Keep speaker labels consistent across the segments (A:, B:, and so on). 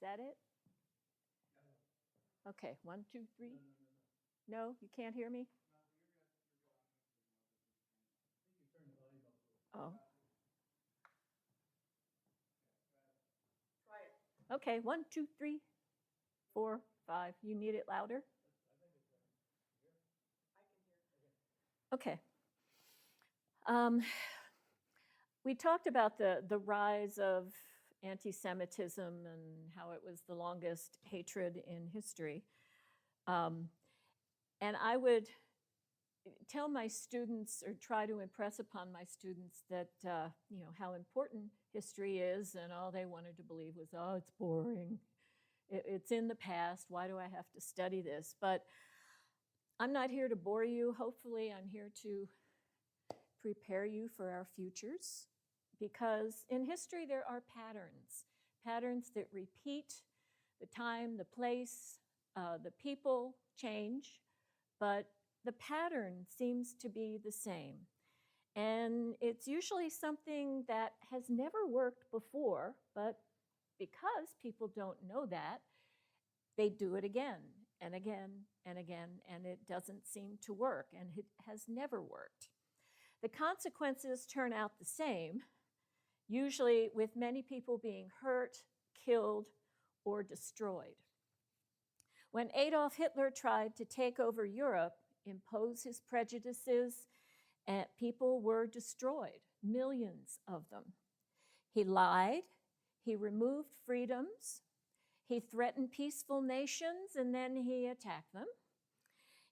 A: that it? Okay, 1, 2, 3. No, you can't hear me? Oh. Okay, 1, 2, 3, 4, 5. You need it louder? Okay. We talked about the rise of anti-Semitism and how it was the longest hatred in history. And I would tell my students, or try to impress upon my students, that how important history is, and all they wanted to believe was, oh, it's boring. It's in the past. Why do I have to study this? But I'm not here to bore you. Hopefully, I'm here to prepare you for our futures, because in history there are patterns that repeat. The time, the place, the people change, but the pattern seems to be the same. And it's usually something that has never worked before, but because people don't know that, they do it again and again and again, and it doesn't seem to work, and it has never worked. The consequences turn out the same, usually with many people being hurt, killed, or destroyed. When Adolf Hitler tried to take over Europe, impose his prejudices, people were destroyed, millions of them. He lied, he removed freedoms, he threatened peaceful nations, and then he attacked them.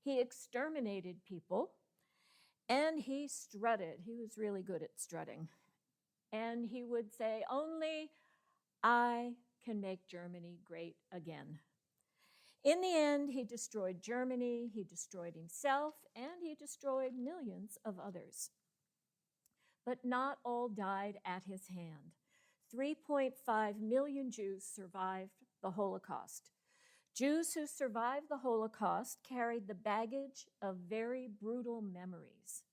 A: He exterminated people, and he strutted. He was really good at strutting. And he would say, only I can make Germany great again. In the end, he destroyed Germany, he destroyed himself, and he destroyed millions of others. But not all died at his hand. 3.5 million Jews survived the Holocaust. Jews who survived the Holocaust carried the baggage of very brutal memories,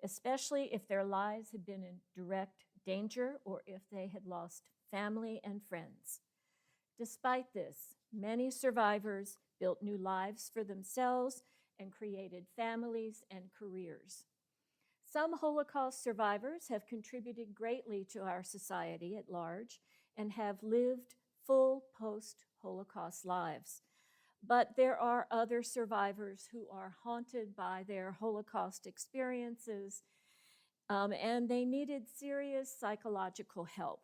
A: especially if their lives had been in direct danger or if they had lost family and friends. Despite this, many survivors built new lives for themselves and created families and careers. Some Holocaust survivors have contributed greatly to our society at large and have lived full post-Holocaust lives. But there are other survivors who are haunted by their Holocaust experiences, and they needed serious psychological help.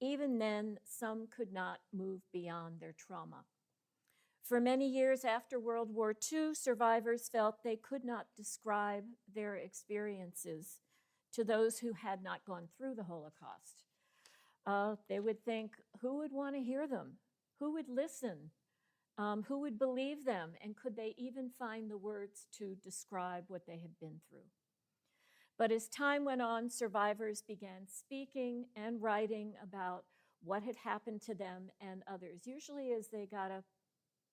A: Even then, some could not move beyond their trauma. For many years after World War II, survivors felt they could not describe their experiences to those who had not gone through the Holocaust. They would think, who would want to hear them? Who would listen? Who would believe them? And could they even find the words to describe what they had been through? But as time went on, survivors began speaking and writing about what had happened to them and others, usually as they got up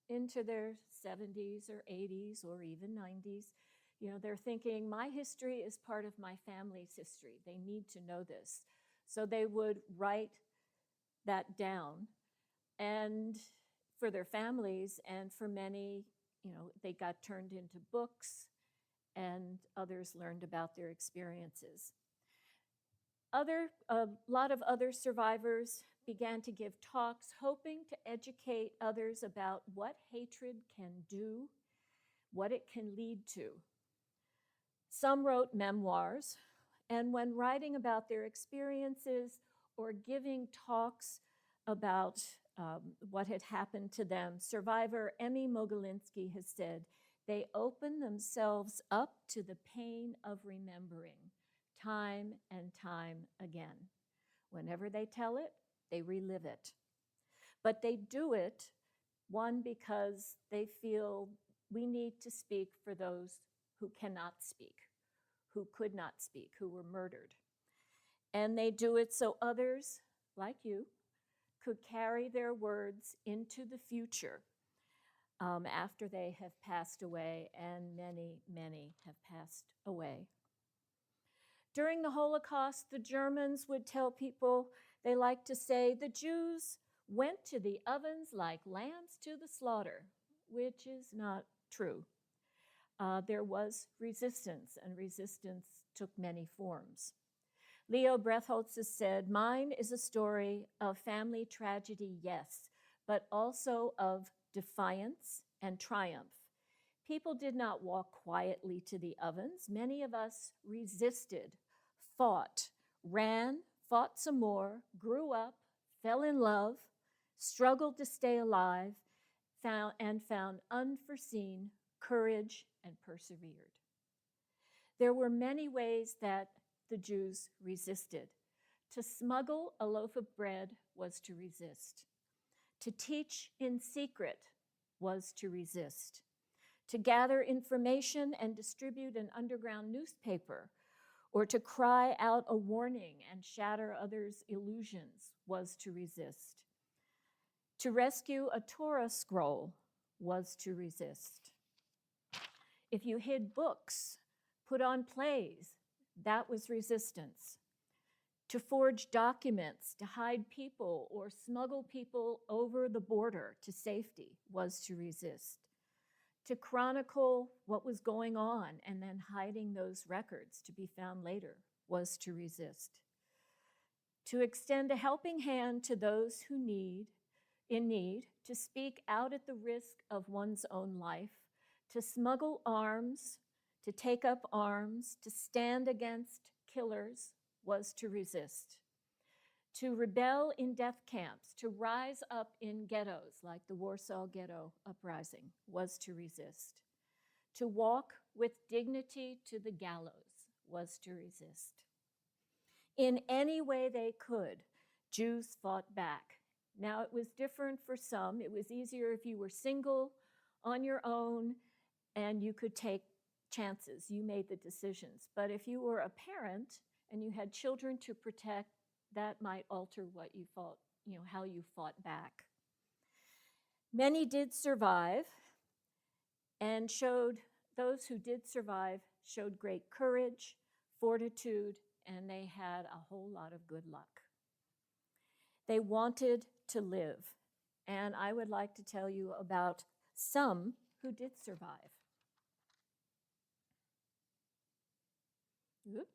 A: into their 70s or 80s or even 90s. They're thinking, my history is part of my family's history. They need to know this. So they would write that down, and for their families, and for many, they got turned into books, and others learned about their experiences. A lot of other survivors began to give talks, hoping to educate others about what hatred can do, what it can lead to. Some wrote memoirs, and when writing about their experiences or giving talks about what had happened to them, survivor Emmy Mogilinsky has said, they open themselves up to the pain of remembering time and time again. Whenever they tell it, they relive it. But they do it, one, because they feel we need to speak for those who cannot speak, who could not speak, who were murdered. And they do it so others, like you, could carry their words into the future after they have passed away, and many, many have passed away. During the Holocaust, the Germans would tell people, they like to say, the Jews went to the ovens like lambs to the slaughter, which is not true. There was resistance, and resistance took many forms. Leo Breatholtz has said, "Mine is a story of family tragedy, yes, but also of defiance and triumph. People did not walk quietly to the ovens. Many of us resisted, fought, ran, fought some more, grew up, fell in love, struggled to stay alive, found unforeseen courage and persevered." There were many ways that the Jews resisted. To smuggle a loaf of bread was to resist. To teach in secret was to resist. To gather information and distribute an underground newspaper, or to cry out a warning and shatter others' illusions, was to resist. To rescue a Torah scroll was to resist. If you hid books, put on plays, that was resistance. To forge documents, to hide people, or smuggle people over the border to safety was to resist. To chronicle what was going on and then hiding those records to be found later was to resist. To extend a helping hand to those who in need, to speak out at the risk of one's own life, to smuggle arms, to take up arms, to stand against killers was to resist. To rebel in death camps, to rise up in ghettos like the Warsaw Ghetto Uprising was to resist. To walk with dignity to the gallows was to resist. In any way they could, Jews fought back. Now, it was different for some. It was easier if you were single, on your own, and you could take chances. You made the decisions. But if you were a parent and you had children to protect, that might alter what you fought, how you fought back. Many did survive, and those who did survive showed great courage, fortitude, and they had a whole lot of good luck. They wanted to live, and I would like to tell you about some who did survive. Oop.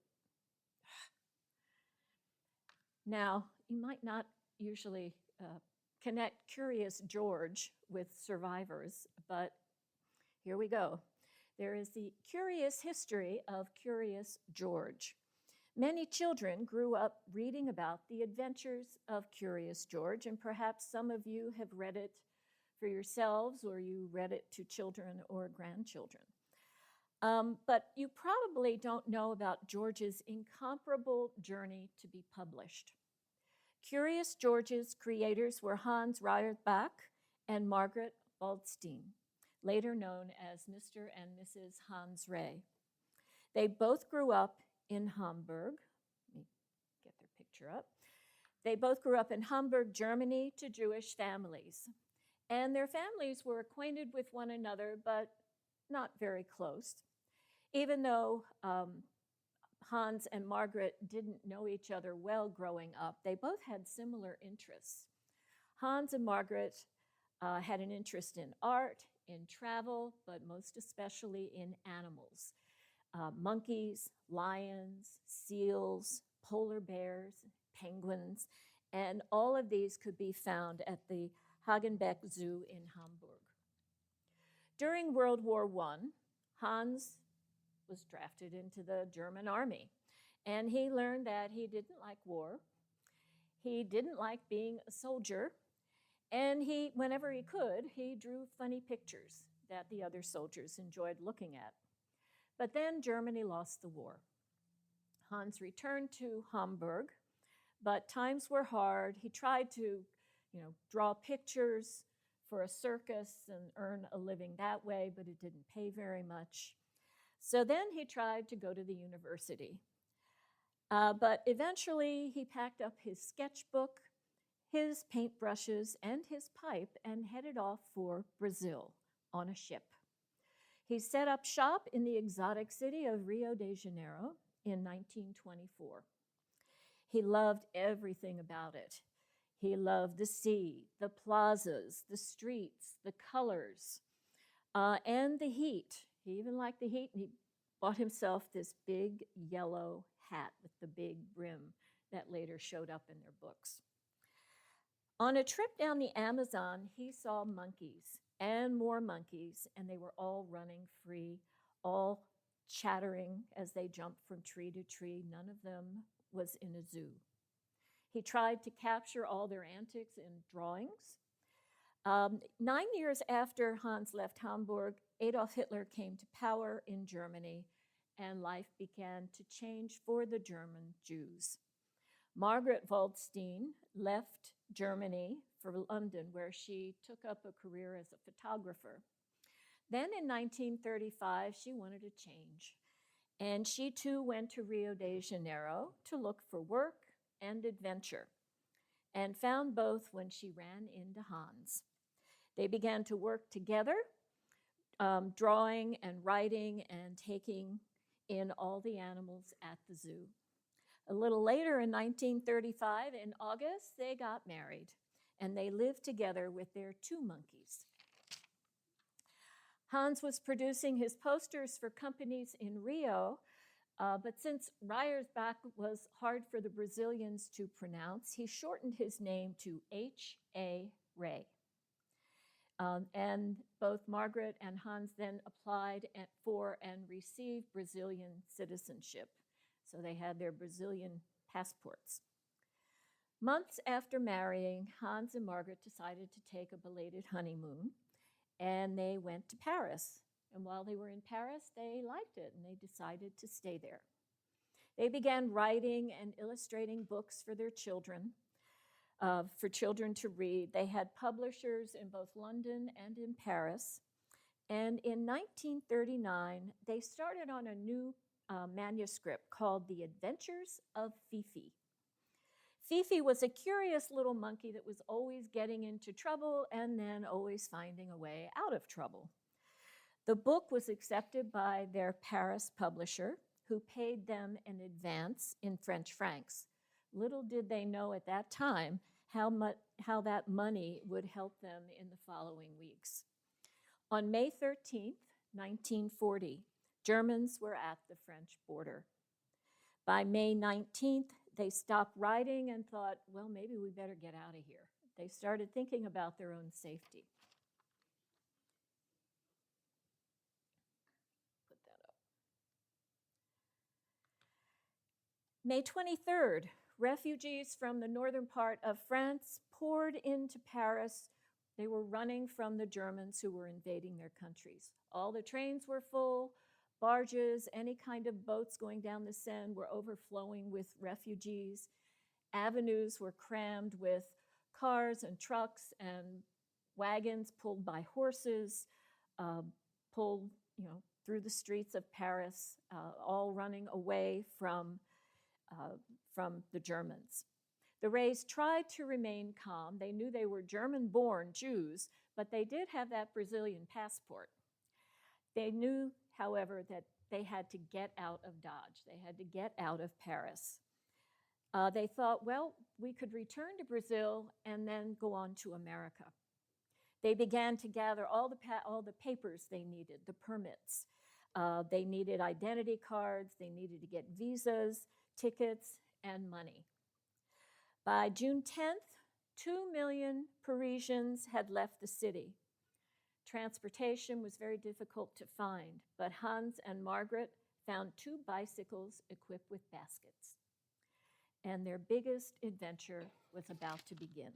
A: Now, you might not usually connect Curious George with survivors, but here we go. There is the curious history of Curious George. Many children grew up reading about the adventures of Curious George, and perhaps some of you have read it for yourselves, or you read it to children or grandchildren. But you probably don't know about George's incomparable journey to be published. Curious George's creators were Hans Reyerbach and Margaret Waldstein, later known as Mr. and Mrs. Hans Rey. They both grew up in Hamburg. Let me get their picture up. They both grew up in Hamburg, Germany, to Jewish families. And their families were acquainted with one another, but not very close. Even though Hans and Margaret didn't know each other well growing up, they both had similar interests. Hans and Margaret had an interest in art, in travel, but most especially in animals. Monkeys, lions, seals, polar bears, penguins, and all of these could be found at the Hagenbeck Zoo in Hamburg. During World War I, Hans was drafted into the German army, and he learned that he didn't like war. He didn't like being a soldier, and whenever he could, he drew funny pictures that the other soldiers enjoyed looking at. But then Germany lost the war. Hans returned to Hamburg, but times were hard. He tried to, draw pictures for a circus and earn a living that way, but it didn't pay very much. So then he tried to go to the university. But eventually he packed up his sketchbook, his paintbrushes, and his pipe and headed off for Brazil on a ship. He set up shop in the exotic city of Rio de Janeiro in 1924. He loved everything about it. He loved the sea, the plazas, the streets, the colors, and the heat. He even liked the heat, and he bought himself this big yellow hat with the big brim that later showed up in their books. On a trip down the Amazon, he saw monkeys and more monkeys, and they were all running free, all chattering as they jumped from tree to tree. None of them was in a zoo. He tried to capture all their antics in drawings. 9 years after Hans left Hamburg, Adolf Hitler came to power in Germany, and life began to change for the German Jews. Margaret Waldstein left Germany for London, where she took up a career as a photographer. Then in 1935, she wanted a change, and she too went to Rio de Janeiro to look for work and adventure, and found both when she ran into Hans. They began to work together, drawing and writing and taking in all the animals at the zoo. A little later in 1935, in August, they got married, and they lived together with their 2 monkeys. Hans was producing his posters for companies in Rio, but since Reyersbach was hard for the Brazilians to pronounce, he shortened his name to H.A. Ray. And both Margaret and Hans then applied for and received Brazilian citizenship. So they had their Brazilian passports. Months after marrying, Hans and Margaret decided to take a belated honeymoon, and they went to Paris. And while they were in Paris, they liked it, and they decided to stay there. They began writing and illustrating books for their children, for children to read. They had publishers in both London and in Paris. And in 1939, they started on a new manuscript called The Adventures of Fifi. Fifi was a curious little monkey that was always getting into trouble and then always finding a way out of trouble. The book was accepted by their Paris publisher, who paid them in advance in French francs. Little did they know at that time how that money would help them in the following weeks. On May 13th, 1940, Germans were at the French border. By May 19th, they stopped writing and thought, well, maybe we better get out of here. They started thinking about their own safety. Put that up. May 23rd, refugees from the northern part of France poured into Paris. They were running from the Germans who were invading their countries. All the trains were full. Barges, any kind of boats going down the Seine were overflowing with refugees. Avenues were crammed with cars and trucks and wagons pulled by horses, pulled through the streets of Paris, all running away from the Germans. The Rays tried to remain calm. They knew they were German-born Jews, but they did have that Brazilian passport. They knew, however, that they had to get out of Dodge. They had to get out of Paris. They thought, well, we could return to Brazil and then go on to America. They began to gather all the papers they needed, the permits. They needed identity cards. They needed to get visas, tickets, and money. By June 10th, 2 million Parisians had left the city. Transportation was very difficult to find, but Hans and Margaret found 2 bicycles equipped with baskets. And their biggest adventure was about to begin.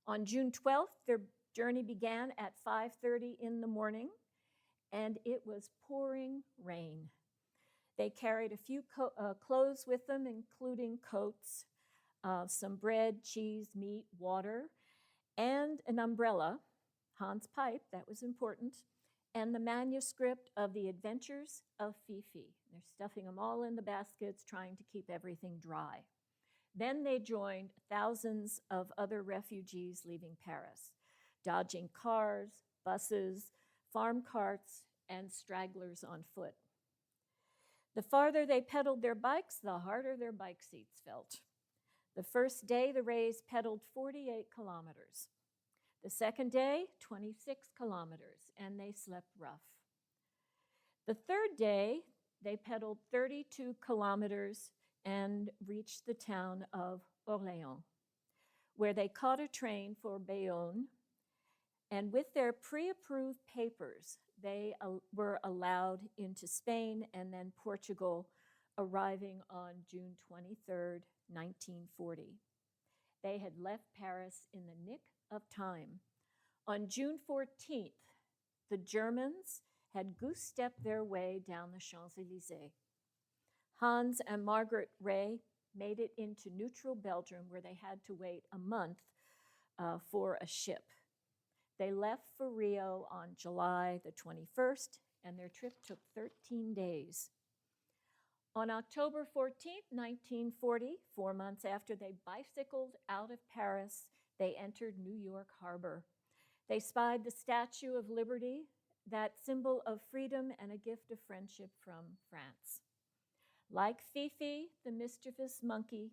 A: On June 12th, their journey began at 5:30 in the morning, and it was pouring rain. They carried a few clothes with them, including coats, some bread, cheese, meat, water, and an umbrella, Hans' pipe, that was important, and the manuscript of The Adventures of Fifi. They're stuffing them all in the baskets, trying to keep everything dry. Then they joined thousands of other refugees leaving Paris, dodging cars, buses, farm carts, and stragglers on foot. The farther they pedaled their bikes, the harder their bike seats felt. The first day, the rays pedaled 48 kilometers. The second day, 26 kilometers, and they slept rough. The third day, they pedaled 32 kilometers and reached the town of Orléans, where they caught a train for Bayonne. And with their pre-approved papers, they were allowed into Spain and then Portugal, arriving on June 23rd, 1940. They had left Paris in the nick of time. On June 14th, the Germans had goose-stepped their way down the Champs-Élysées. Hans and Margaret Ray made it into neutral Belgium, where they had to wait a month for a ship. They left for Rio on July the 21st, and their trip took 13 days. On October 14th, 1940, 4 months after they bicycled out of Paris, they entered New York Harbor. They spied the Statue of Liberty, that symbol of freedom and a gift of friendship from France. Like Fifi, the mischievous monkey,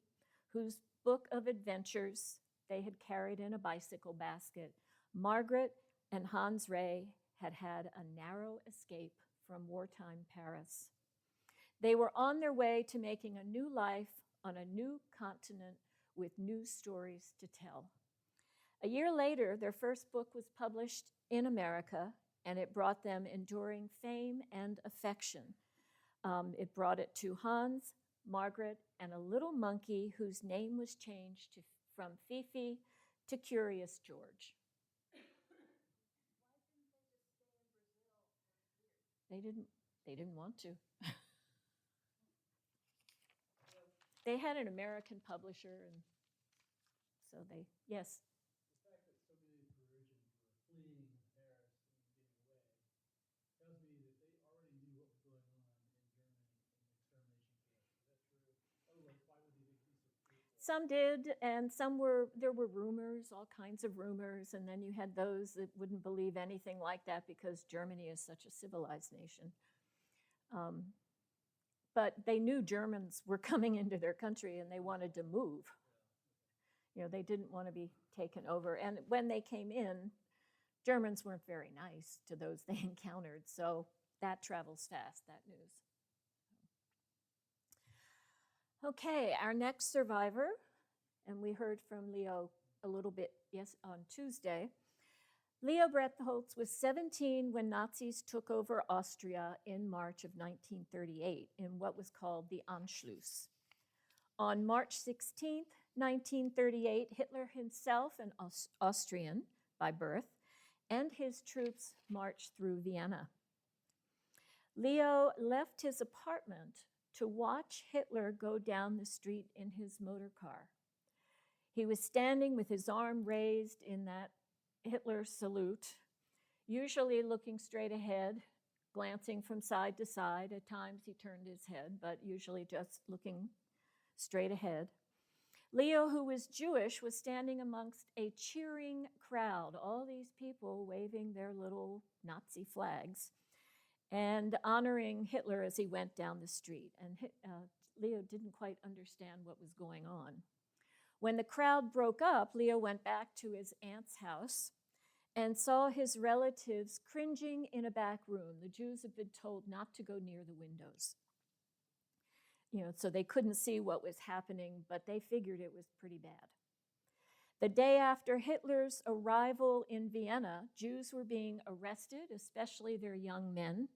A: whose book of adventures they had carried in a bicycle basket, Margaret and Hans Ray had had a narrow escape from wartime Paris. They were on their way to making a new life on a new continent with new stories to tell. A year later, their first book was published in America, and it brought them enduring fame and affection. It brought it to Hans, Margaret, and a little monkey whose name was changed from Fifi to Curious George. They didn't want to. They had an American publisher, and so yes.
B: The fact that so many Parisians were fleeing Paris and getting away tells me that they already knew what was going on in Germany in the extermination camps. Is that true? Otherwise, why would they be so fearful?
A: Some did, and there were rumors, all kinds of rumors, and then you had those that wouldn't believe anything like that because Germany is such a civilized nation. But they knew Germans were coming into their country and they wanted to move. You know, they didn't want to be taken over. And when they came in, Germans weren't very nice to those they encountered. So that travels fast, that news. Okay, our next survivor, and we heard from Leo a little bit, on Tuesday. Leo Brettholz was 17 when Nazis took over Austria in March of 1938 in what was called the Anschluss. On March 16, 1938, Hitler himself, an Austrian by birth, and his troops marched through Vienna. Leo left his apartment to watch Hitler go down the street in his motor car. He was standing with his arm raised in that Hitler salute, usually looking straight ahead, glancing from side to side. At times he turned his head, but usually just looking straight ahead. Leo, who was Jewish, was standing amongst a cheering crowd, all these people waving their little Nazi flags and honoring Hitler as he went down the street. And Leo didn't quite understand what was going on. When the crowd broke up, Leo went back to his aunt's house and saw his relatives cringing in a back room. The Jews had been told not to go near the windows. You know, so they couldn't see what was happening, but they figured it was pretty bad. The day after Hitler's arrival in Vienna, Jews were being arrested, especially their young men.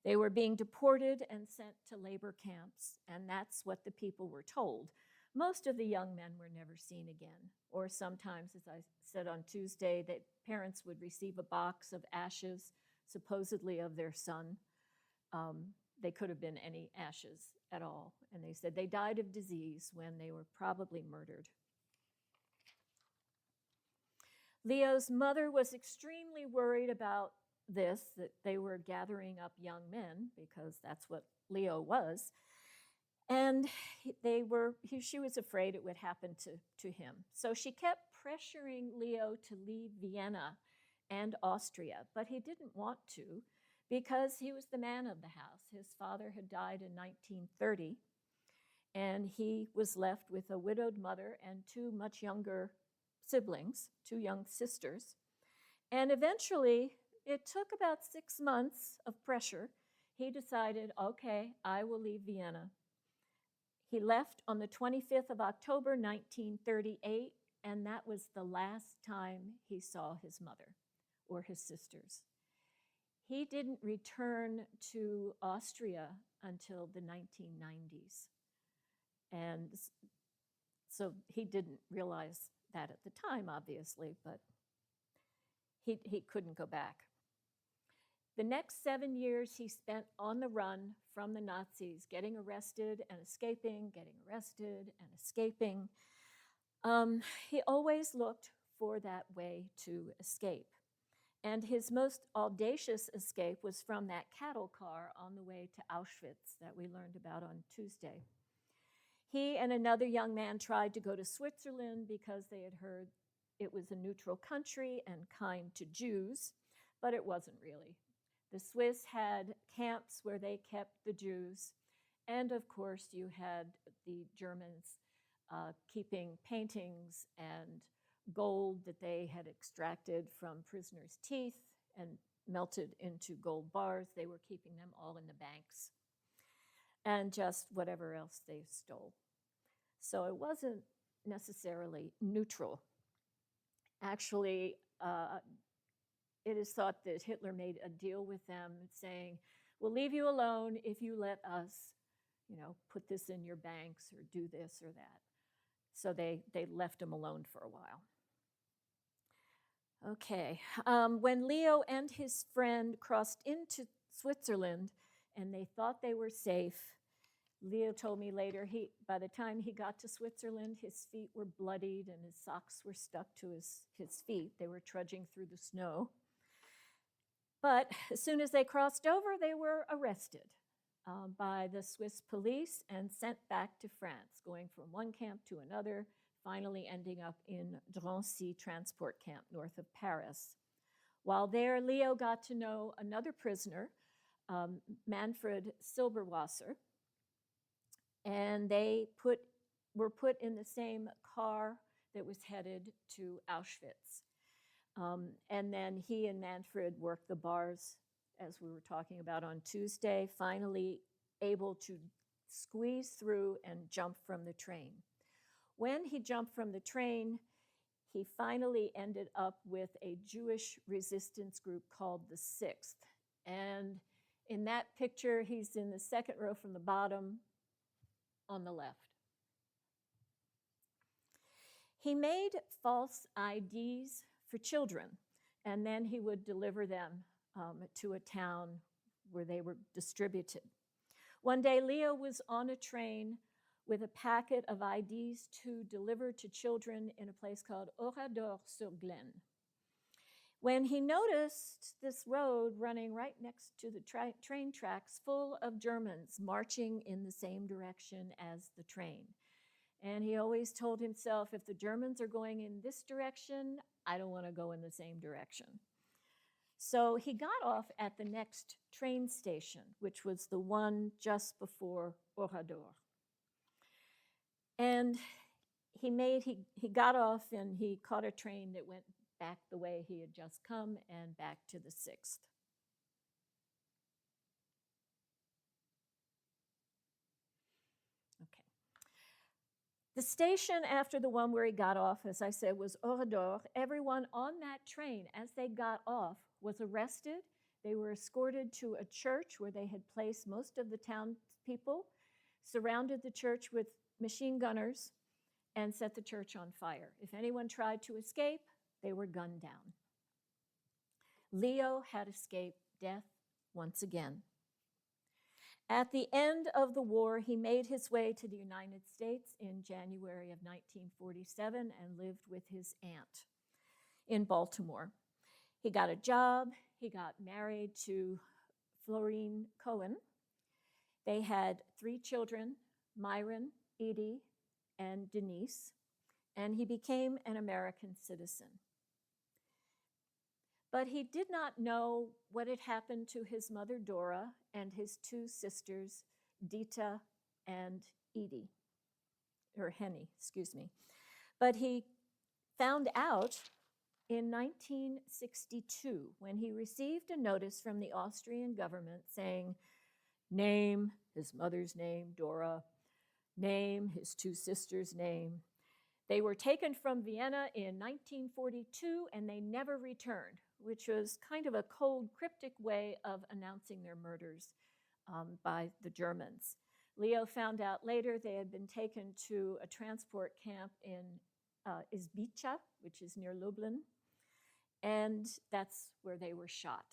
A: They were being deported and sent to labor camps, and that's what the people were told. Most of the young men were never seen again, or sometimes, as I said on Tuesday, that parents would receive a box of ashes, supposedly of their son. They could have been any ashes at all, and they said they died of disease when they were probably murdered. Leo's mother was extremely worried about this, that they were gathering up young men, because that's what Leo was. And she was afraid it would happen to him. So she kept pressuring Leo to leave Vienna and Austria, but he didn't want to because he was the man of the house. His father had died in 1930, and he was left with a widowed mother and two much younger siblings, two young sisters. And eventually, it took about 6 months of pressure. He decided, okay, I will leave Vienna. He left on the 25th of October, 1938, and that was the last time he saw his mother or his sisters. He didn't return to Austria until the 1990s. And so he didn't realize that at the time, obviously, but he couldn't go back. The next 7 years he spent on the run from the Nazis, getting arrested and escaping, getting arrested and escaping. He always looked for that way to escape. And his most audacious escape was from that cattle car on the way to Auschwitz that we learned about on Tuesday. He and another young man tried to go to Switzerland because they had heard it was a neutral country and kind to Jews, but it wasn't really. The Swiss had camps where they kept the Jews, and of course, you had the Germans keeping paintings and gold that they had extracted from prisoners' teeth and melted into gold bars. They were keeping them all in the banks, and just whatever else they stole. So it wasn't necessarily neutral. Actually, it is thought that Hitler made a deal with them saying, we'll leave you alone if you let us, put this in your banks or do this or that. So they left him alone for a while. Okay, when Leo and his friend crossed into Switzerland and they thought they were safe, Leo told me later, by the time he got to Switzerland, his feet were bloodied and his socks were stuck to his feet. They were trudging through the snow. But as soon as they crossed over, they were arrested by the Swiss police and sent back to France, going from one camp to another, finally ending up in Drancy transport camp north of Paris. While there, Leo got to know another prisoner, Manfred Silberwasser, and they were put in the same car that was headed to Auschwitz. And then he and Manfred worked the bars, as we were talking about on Tuesday, finally able to squeeze through and jump from the train. When he jumped from the train, he finally ended up with a Jewish resistance group called the Sixth. And in that picture, he's in the second row from the bottom on the left. He made false IDs for children, and then he would deliver them to a town where they were distributed. One day, Leo was on a train with a packet of IDs to deliver to children in a place called Oradour-sur-Glane. When he noticed this road running right next to the train tracks full of Germans marching in the same direction as the train. And he always told himself, if the Germans are going in this direction, I don't want to go in the same direction. So he got off at the next train station, which was the one just before Oradour. And he got off and he caught a train that went back the way he had just come and back to the Sixth. Okay. The station after the one where he got off, as I said, was Oradour. Everyone on that train, as they got off, was arrested. They were escorted to a church where they had placed most of the townspeople, surrounded the church with machine gunners, and set the church on fire. If anyone tried to escape, they were gunned down. Leo had escaped death once again. At the end of the war, he made his way to the United States in January of 1947 and lived with his aunt in Baltimore. He got a job. He got married to Florine Cohen. They had 3 children, Myron, Edie, and Denise, and he became an American citizen. But he did not know what had happened to his mother, Dora, and his 2 sisters, Dita and Edie, or Henny, excuse me. But he found out in 1962 when he received a notice from the Austrian government saying, name his mother's name, Dora, name his two sisters' name. They were taken from Vienna in 1942 and they never returned, which was kind of a cold, cryptic way of announcing their murders by the Germans. Leo found out later they had been taken to a transport camp in Izbica, which is near Lublin, and that's where they were shot.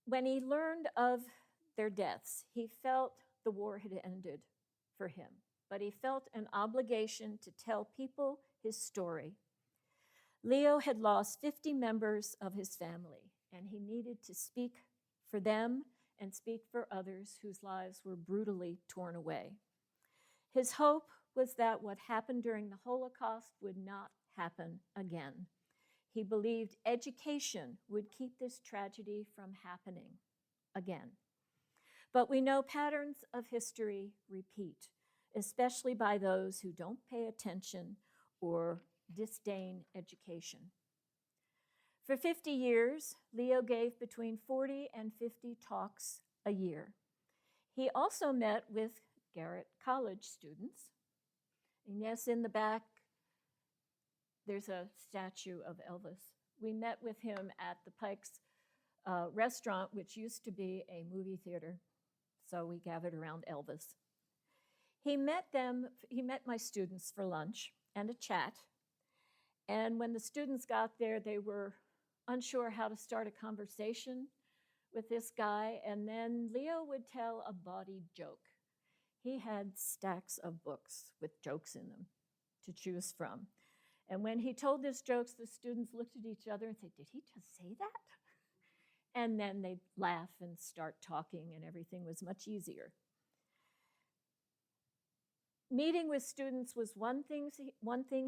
A: When he learned of their deaths, he felt the war had ended for him, but he felt an obligation to tell people his story. Leo had lost 50 members of his family, and he needed to speak for them and speak for others whose lives were brutally torn away. His hope was that what happened during the Holocaust would not happen again. He believed education would keep this tragedy from happening again. But we know patterns of history repeat, especially by those who don't pay attention or disdain education. For 50 years, Leo gave between 40 and 50 talks a year. He also met with Garrett College students. And yes, in the back, there's a statue of Elvis. We met with him at the Pike's restaurant, which used to be a movie theater. So we gathered around Elvis. He met my students for lunch and a chat. And when the students got there, they were unsure how to start a conversation with this guy. And then Leo would tell a bawdy joke. He had stacks of books with jokes in them to choose from. And when he told these jokes, the students looked at each other and said, did he just say that? And then they'd laugh and start talking, and everything was much easier. Meeting with students was one thing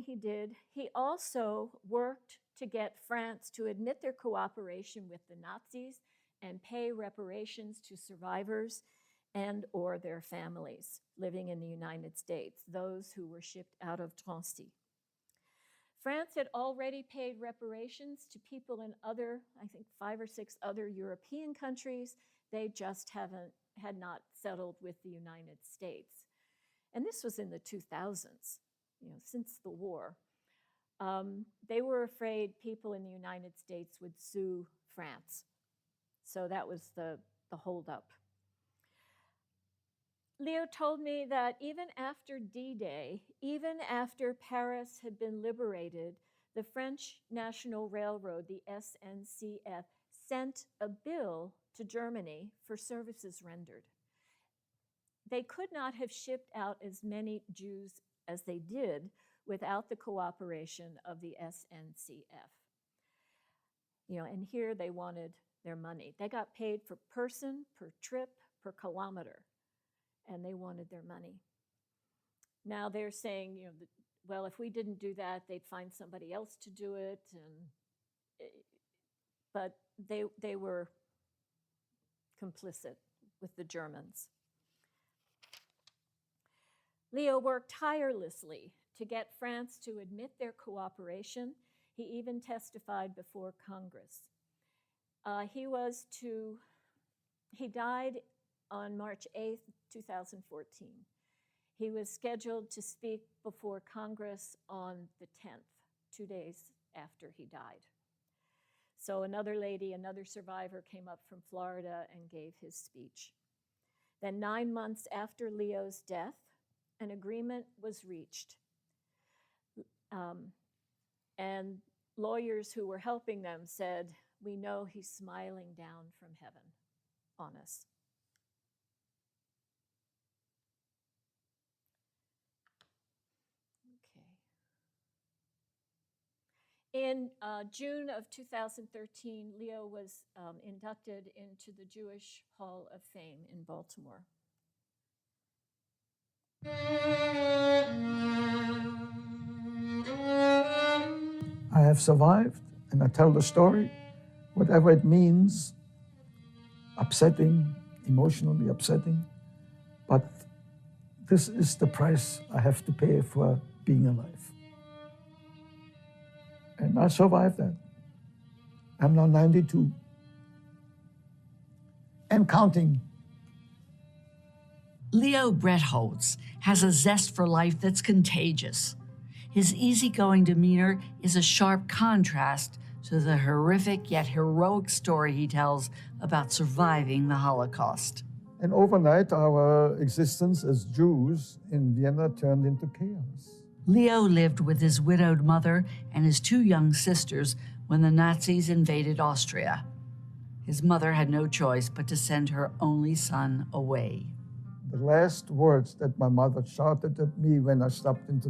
A: he did. He also worked to get France to admit their cooperation with the Nazis and pay reparations to survivors and or their families living in the United States, those who were shipped out of Drancy. France had already paid reparations to people in other, I think 5 or 6 other European countries. They just had not settled with the United States. And this was in the 2000s, since the war. They were afraid people in the United States would sue France. So that was the holdup. Leo told me that even after D-Day, even after Paris had been liberated, the French National Railroad, the SNCF, sent a bill to Germany for services rendered. They could not have shipped out as many Jews as they did without the cooperation of the SNCF. And here they wanted their money. They got paid per person, per trip, per kilometer, and they wanted their money. Now they're saying, well, if we didn't do that, they'd find somebody else to do it, but they were complicit with the Germans. Leo worked tirelessly to get France to admit their cooperation. He even testified before Congress. He died on March 8th, 2014. He was scheduled to speak before Congress on the 10th, 2 days after he died. So another survivor came up from Florida and gave his speech. Then 9 months after Leo's death, an agreement was reached. And lawyers who were helping them said, we know he's smiling down from heaven on us. Okay. In June of 2013, Leo was inducted into the Jewish Hall of Fame in Baltimore.
B: I have survived, and I tell the story, whatever it means, upsetting, emotionally upsetting, This is the price I have to pay for being alive. And I survived that. I'm now 92 and counting.
C: Leo Brettholtz has a zest for life that's contagious. His easygoing demeanor is a sharp contrast to the horrific yet heroic story he tells about surviving the Holocaust.
B: And overnight, our existence as Jews in Vienna turned into chaos.
C: Leo lived with his widowed mother and his two young sisters when the Nazis invaded Austria. His mother had no choice but to send her only son away.
B: The last words that my mother shouted at me when I stepped into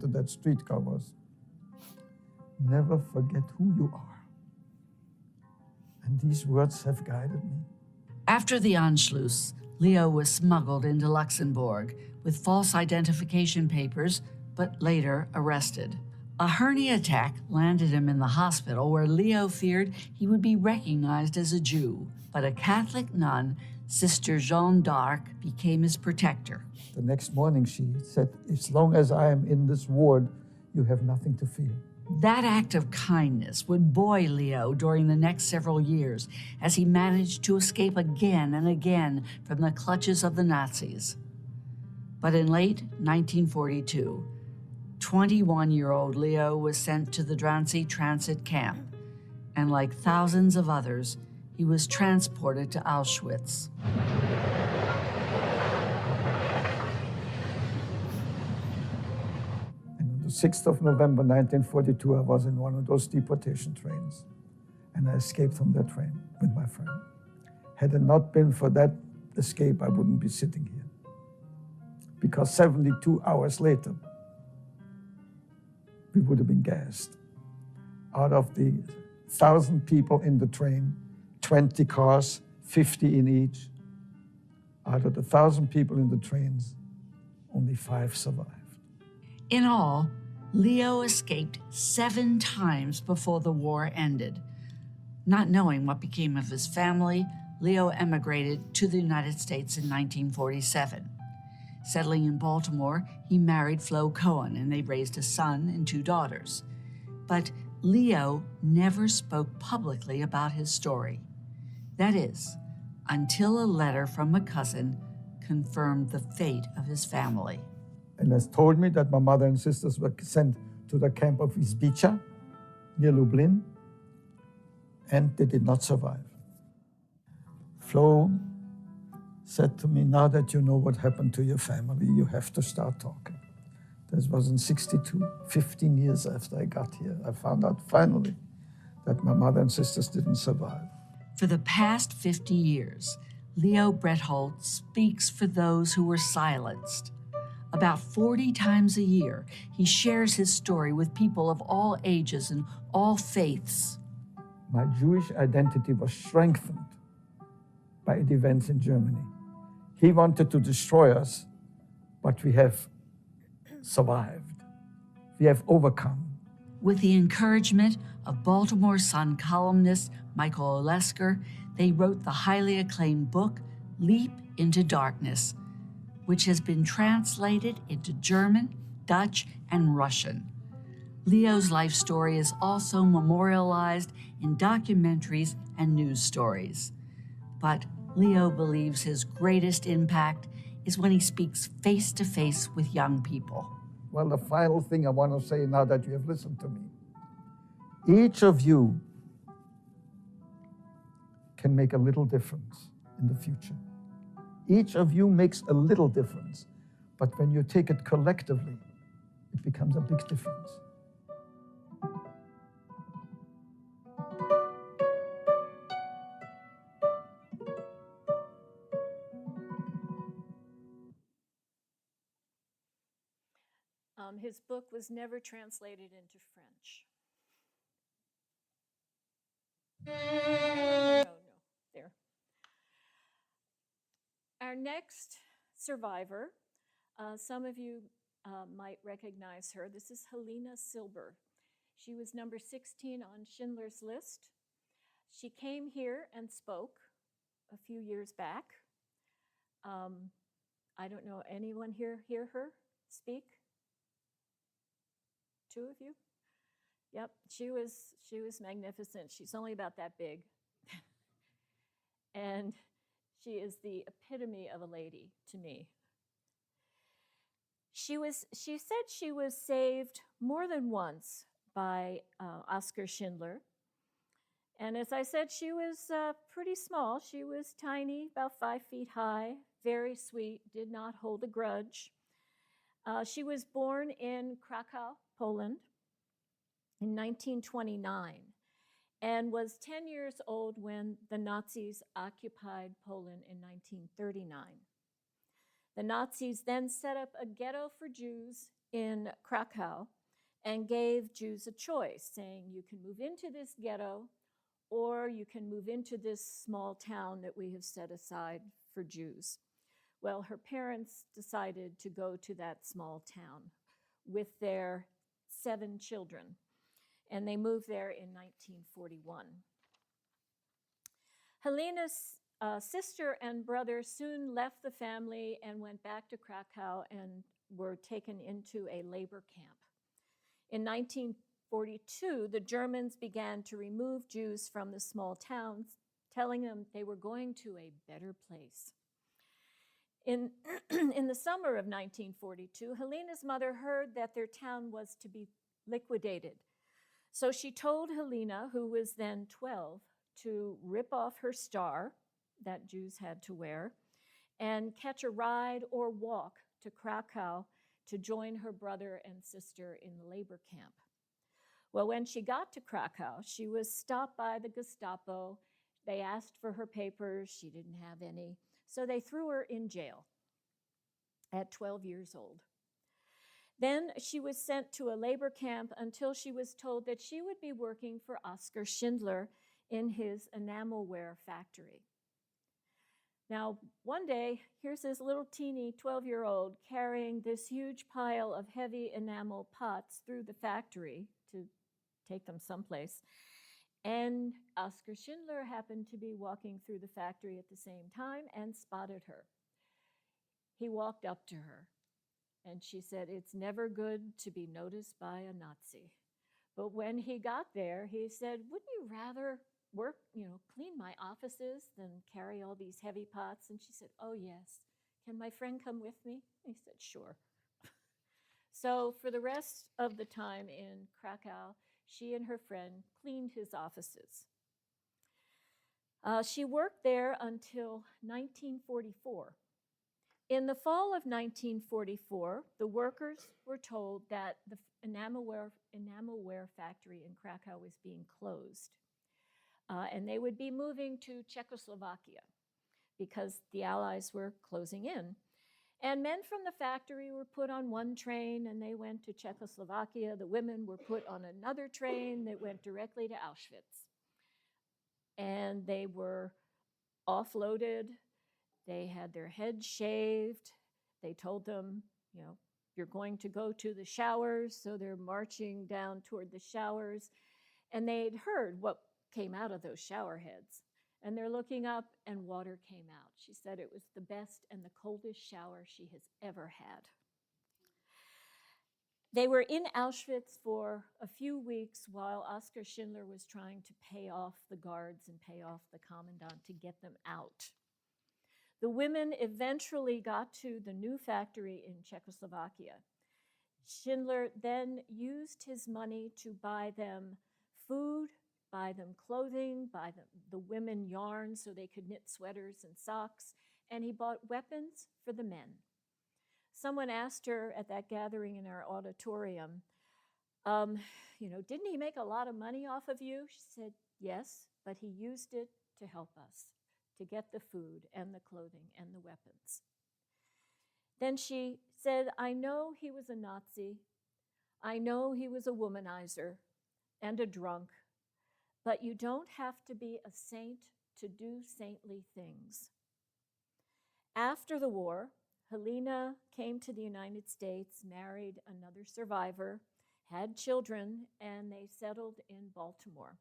B: that streetcar was, "Never forget who you are." And these words have guided me.
C: After the Anschluss, Leo was smuggled into Luxembourg with false identification papers, but later arrested. A hernia attack landed him in the hospital where Leo feared he would be recognized as a Jew, but a Catholic nun, Sister Jeanne d'Arc, became his protector.
B: The next morning she said, "As long as I am in this ward, you have nothing to fear."
C: That act of kindness would buoy Leo during the next several years as he managed to escape again and again from the clutches of the Nazis. But in late 1942, 21-year-old Leo was sent to the Drancy transit camp, and like thousands of others, he was transported to Auschwitz.
B: And on the 6th of November 1942, I was in one of those deportation trains, and I escaped from that train with my friend. Had it not been for that escape, I wouldn't be sitting here. Because 72 hours later, we would have been gassed. Out of the 1,000 people in the train, 20 cars, 50 in each. Out of the 1,000 people in the trains, only 5 survived.
C: In all, Leo escaped 7 times before the war ended. Not knowing what became of his family, Leo emigrated to the United States in 1947. Settling in Baltimore, he married Flo Cohen, and they raised a son and 2 daughters. But Leo never spoke publicly about his story. That is, until a letter from a cousin confirmed the fate of his family.
B: And has told me that my mother and sisters were sent to the camp of Izbica, near Lublin, and they did not survive. Flo said to me, "Now that you know what happened to your family, you have to start talking." This was in 1962, 15 years after I got here. I found out finally that my mother and sisters didn't survive.
C: For the past 50 years, Leo Brettholtz speaks for those who were silenced. About 40 times a year, he shares his story with people of all ages and all faiths.
B: My Jewish identity was strengthened by the events in Germany. He wanted to destroy us, but we have survived. We have overcome.
C: With the encouragement of Baltimore Sun columnist Michael Olesker, they wrote the highly acclaimed book, Leap into Darkness, which has been translated into German, Dutch, and Russian. Leo's life story is also memorialized in documentaries and news stories. But Leo believes his greatest impact is when he speaks face-to-face with young people.
B: Well, the final thing I want to say now that you have listened to me, each of you can make a little difference in the future. Each of you makes a little difference, but when you take it collectively, it becomes a big difference.
A: His book was never translated into French. No, there. Our next survivor, some of you might recognize her. This is Helena Silber. She was number 16 on Schindler's List. She came here and spoke a few years back. I don't know, anyone here hear her speak? Two of you? Yep, she was magnificent. She's only about that big. And she is the epitome of a lady to me. She said she was saved more than once by Oskar Schindler. And as I said, she was pretty small. She was tiny, about 5 feet high, very sweet, did not hold a grudge. She was born in Krakow, Poland, in 1929, and was 10 years old when the Nazis occupied Poland in 1939. The Nazis then set up a ghetto for Jews in Krakow and gave Jews a choice, saying you can move into this ghetto or you can move into this small town that we have set aside for Jews. Well, her parents decided to go to that small town with their 7 children, and they moved there in 1941. Helena's sister and brother soon left the family and went back to Krakow and were taken into a labor camp. In 1942, the Germans began to remove Jews from the small towns, telling them they were going to a better place. In the summer of 1942, Helena's mother heard that their town was to be liquidated. So she told Helena, who was then 12, to rip off her star that Jews had to wear and catch a ride or walk to Krakow to join her brother and sister in the labor camp. Well, when she got to Krakow, she was stopped by the Gestapo. They asked for her papers. She didn't have any. So they threw her in jail at 12 years old. Then she was sent to a labor camp until she was told that she would be working for Oskar Schindler in his enamelware factory. Now, one day, here's this little teeny 12-year-old carrying this huge pile of heavy enamel pots through the factory to take them someplace. And Oskar Schindler happened to be walking through the factory at the same time and spotted her. He walked up to her, and she said, "It's never good to be noticed by a Nazi." But when he got there, he said, "Wouldn't you rather work, clean my offices than carry all these heavy pots?" And she said, "Oh, yes. Can my friend come with me?" He said, "Sure." So for the rest of the time in Krakow, she and her friend cleaned his offices. She worked there until 1944. In the fall of 1944, the workers were told that the enamelware factory in Krakow was being closed. And they would be moving to Czechoslovakia because the Allies were closing in. And men from the factory were put on one train and they went to Czechoslovakia. The women were put on another train that went directly to Auschwitz. And they were offloaded. They had their heads shaved. They told them, you're going to go to the showers. So they're marching down toward the showers. And they'd heard what came out of those shower heads. And they're looking up and water came out. She said it was the best and the coldest shower she has ever had. They were in Auschwitz for a few weeks while Oskar Schindler was trying to pay off the guards and pay off the commandant to get them out. The women eventually got to the new factory in Czechoslovakia. Schindler then used his money to buy them food, buy them clothing, buy the women yarn so they could knit sweaters and socks, and he bought weapons for the men. Someone asked her at that gathering in our auditorium, didn't he make a lot of money off of you? She said, yes, but he used it to help us, to get the food and the clothing and the weapons. Then she said, I know he was a Nazi. I know he was a womanizer and a drunk, but you don't have to be a saint to do saintly things. After the war, Helena came to the United States, married another survivor, had children, and they settled in Baltimore.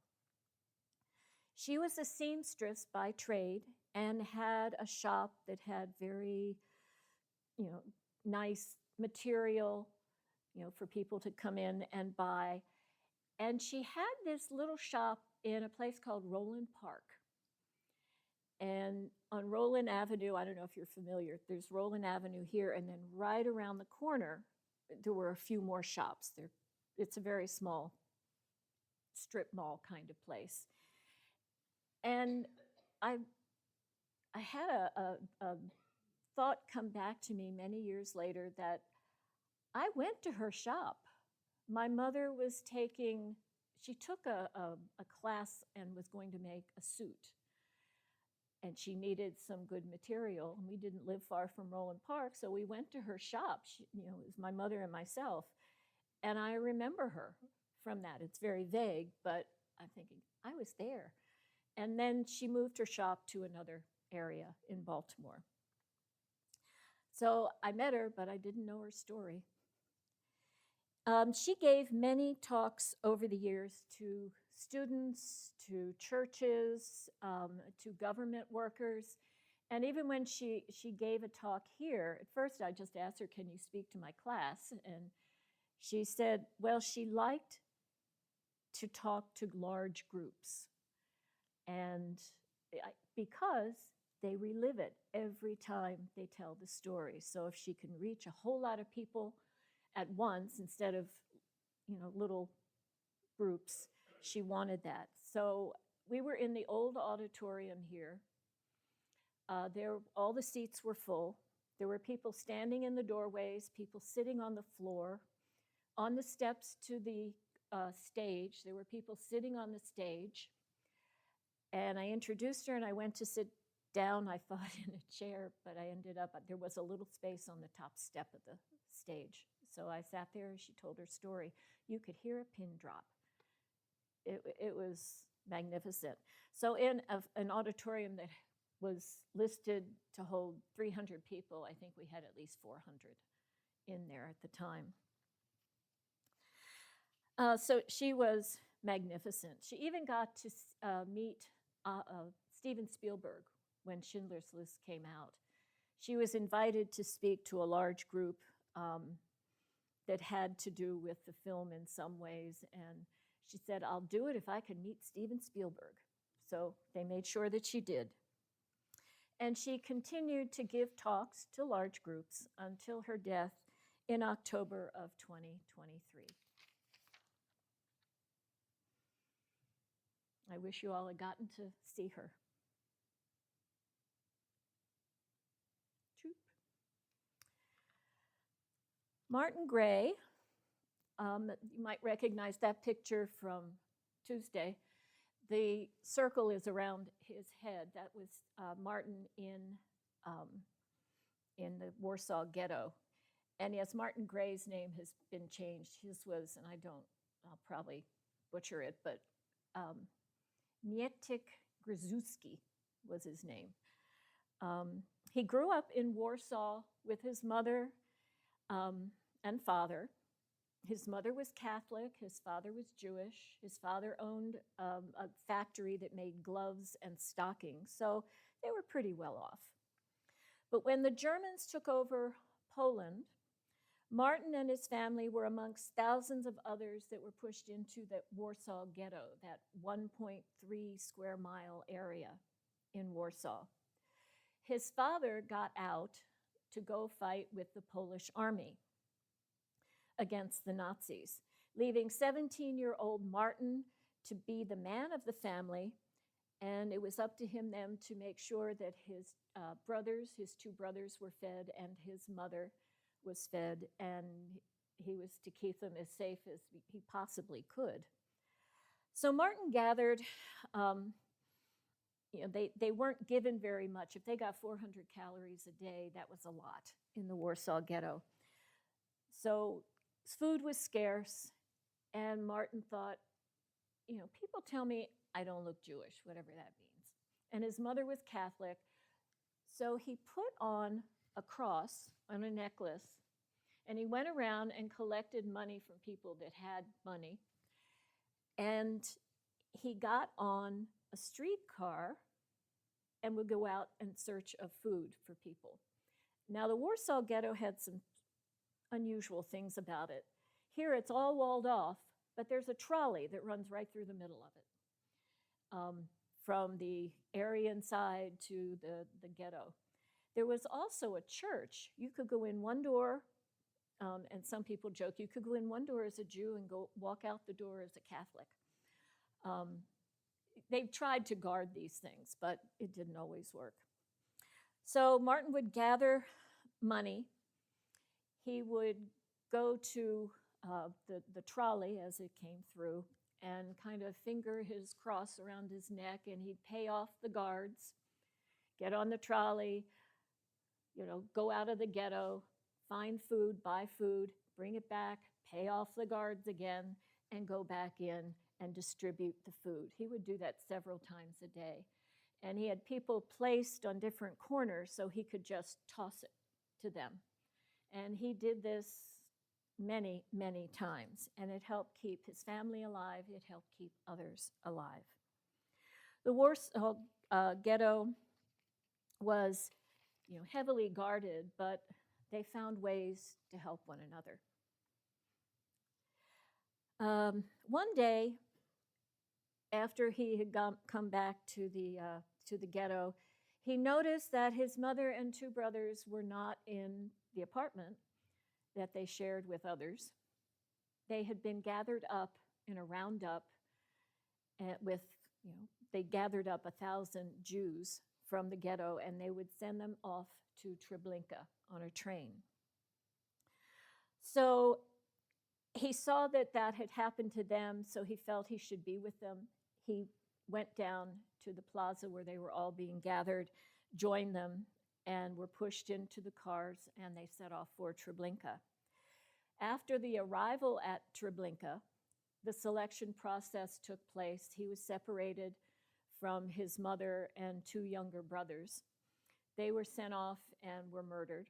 A: She was a seamstress by trade and had a shop that had very, nice material, for people to come in and buy. And she had this little shop in a place called Roland Park. And on Roland Avenue, I don't know if you're familiar, there's Roland Avenue here, and then right around the corner, there were a few more shops. It's a very small strip mall kind of place. And I, I had a thought come back to me many years later that I went to her shop. My mother was she took a class and was going to make a suit. And she needed some good material. And we didn't live far from Roland Park, so we went to her shop. It was my mother and myself. And I remember her from that. It's very vague, but I'm thinking, I was there. And then she moved her shop to another area in Baltimore. So I met her, but I didn't know her story. She gave many talks over the years to students, to churches, to government workers. And even when she gave a talk here, at first I just asked her, can you speak to my class? And she said, well, she liked to talk to large groups. And because they relive it every time they tell the story. So if she can reach a whole lot of people at once instead of, little groups, she wanted that. So we were in the old auditorium here. All the seats were full. There were people standing in the doorways, people sitting on the floor. On the steps to the stage, there were people sitting on the stage. And I introduced her and I went to sit down, I thought, in a chair, but I ended up, there was a little space on the top step of the stage. So I sat there and she told her story. You could hear a pin drop. It was magnificent. So in an auditorium that was listed to hold 300 people, I think we had at least 400 in there at the time. So she was magnificent. She even got to meet Steven Spielberg when Schindler's List came out. She was invited to speak to a large group that had to do with the film in some ways, and she said, I'll do it if I can meet Steven Spielberg. So they made sure that she did. And she continued to give talks to large groups until her death in October of 2023. I wish you all had gotten to see her. Troop. Martin Gray, you might recognize that picture from Tuesday. The circle is around his head. That was Martin in the Warsaw Ghetto. And yes, Martin Gray's name has been changed. His was, and I'll probably butcher it, but Mietek Grzycki was his name. He grew up in Warsaw with his mother and father. His mother was Catholic, his father was Jewish. His father owned a factory that made gloves and stockings, so they were pretty well off. But when the Germans took over Poland, Martin and his family were amongst thousands of others that were pushed into the Warsaw Ghetto, that 1.3 square mile area in Warsaw. His father got out to go fight with the Polish army against the Nazis, leaving 17-year-old Martin to be the man of the family, and it was up to him then to make sure that his his two brothers were fed and his mother was fed, and he was to keep them as safe as he possibly could. So Martin gathered, they weren't given very much. If they got 400 calories a day, that was a lot in the Warsaw Ghetto. So food was scarce, and Martin thought, people tell me I don't look Jewish, whatever that means. And his mother was Catholic, so he put on a cross on a necklace, and he went around and collected money from people that had money. And he got on a streetcar and would go out in search of food for people. Now, the Warsaw Ghetto had some unusual things about it. Here, it's all walled off, but there's a trolley that runs right through the middle of it, from the Aryan side to the ghetto. There was also a church. You could go in one door, and some people joke you could go in one door as a Jew and go walk out the door as a Catholic. They've tried to guard these things, but it didn't always work. So Martin would gather money. He would go to the trolley as it came through and kind of finger his cross around his neck, and he'd pay off the guards, get on the trolley, go out of the ghetto, find food, buy food, bring it back, pay off the guards again, and go back in and distribute the food. He would do that several times a day. And he had people placed on different corners so he could just toss it to them. And he did this many, many times, and it helped keep his family alive. It helped keep others alive. The Warsaw Ghetto was, heavily guarded, but they found ways to help one another. One day, after he had come back to the ghetto, he noticed that his mother and two brothers were not in the apartment that they shared with others. They had been gathered up in a roundup they gathered up 1,000 Jews from the ghetto, and they would send them off to Treblinka on a train. So he saw that had happened to them, so he felt he should be with them. He went down to the plaza where they were all being gathered, joined them, and were pushed into the cars, and they set off for Treblinka. After the arrival at Treblinka, the selection process took place. He was separated from his mother and two younger brothers. They were sent off and were murdered.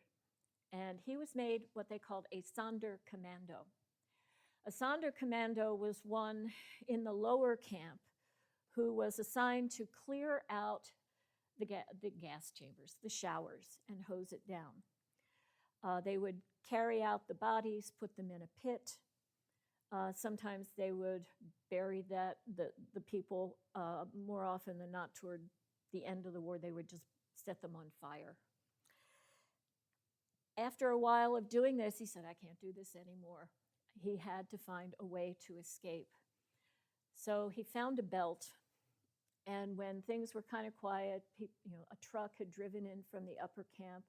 A: And he was made what they called a Sonderkommando. A Sonderkommando was one in the lower camp who was assigned to clear out the gas chambers, the showers, and hose it down. They would carry out the bodies, put them in a pit. Sometimes they would bury the people. More often than not, toward the end of the war, they would just set them on fire. After a while of doing this, he said, I can't do this anymore. He had to find a way to escape. So he found a belt, and when things were kind of quiet, a truck had driven in from the upper camp.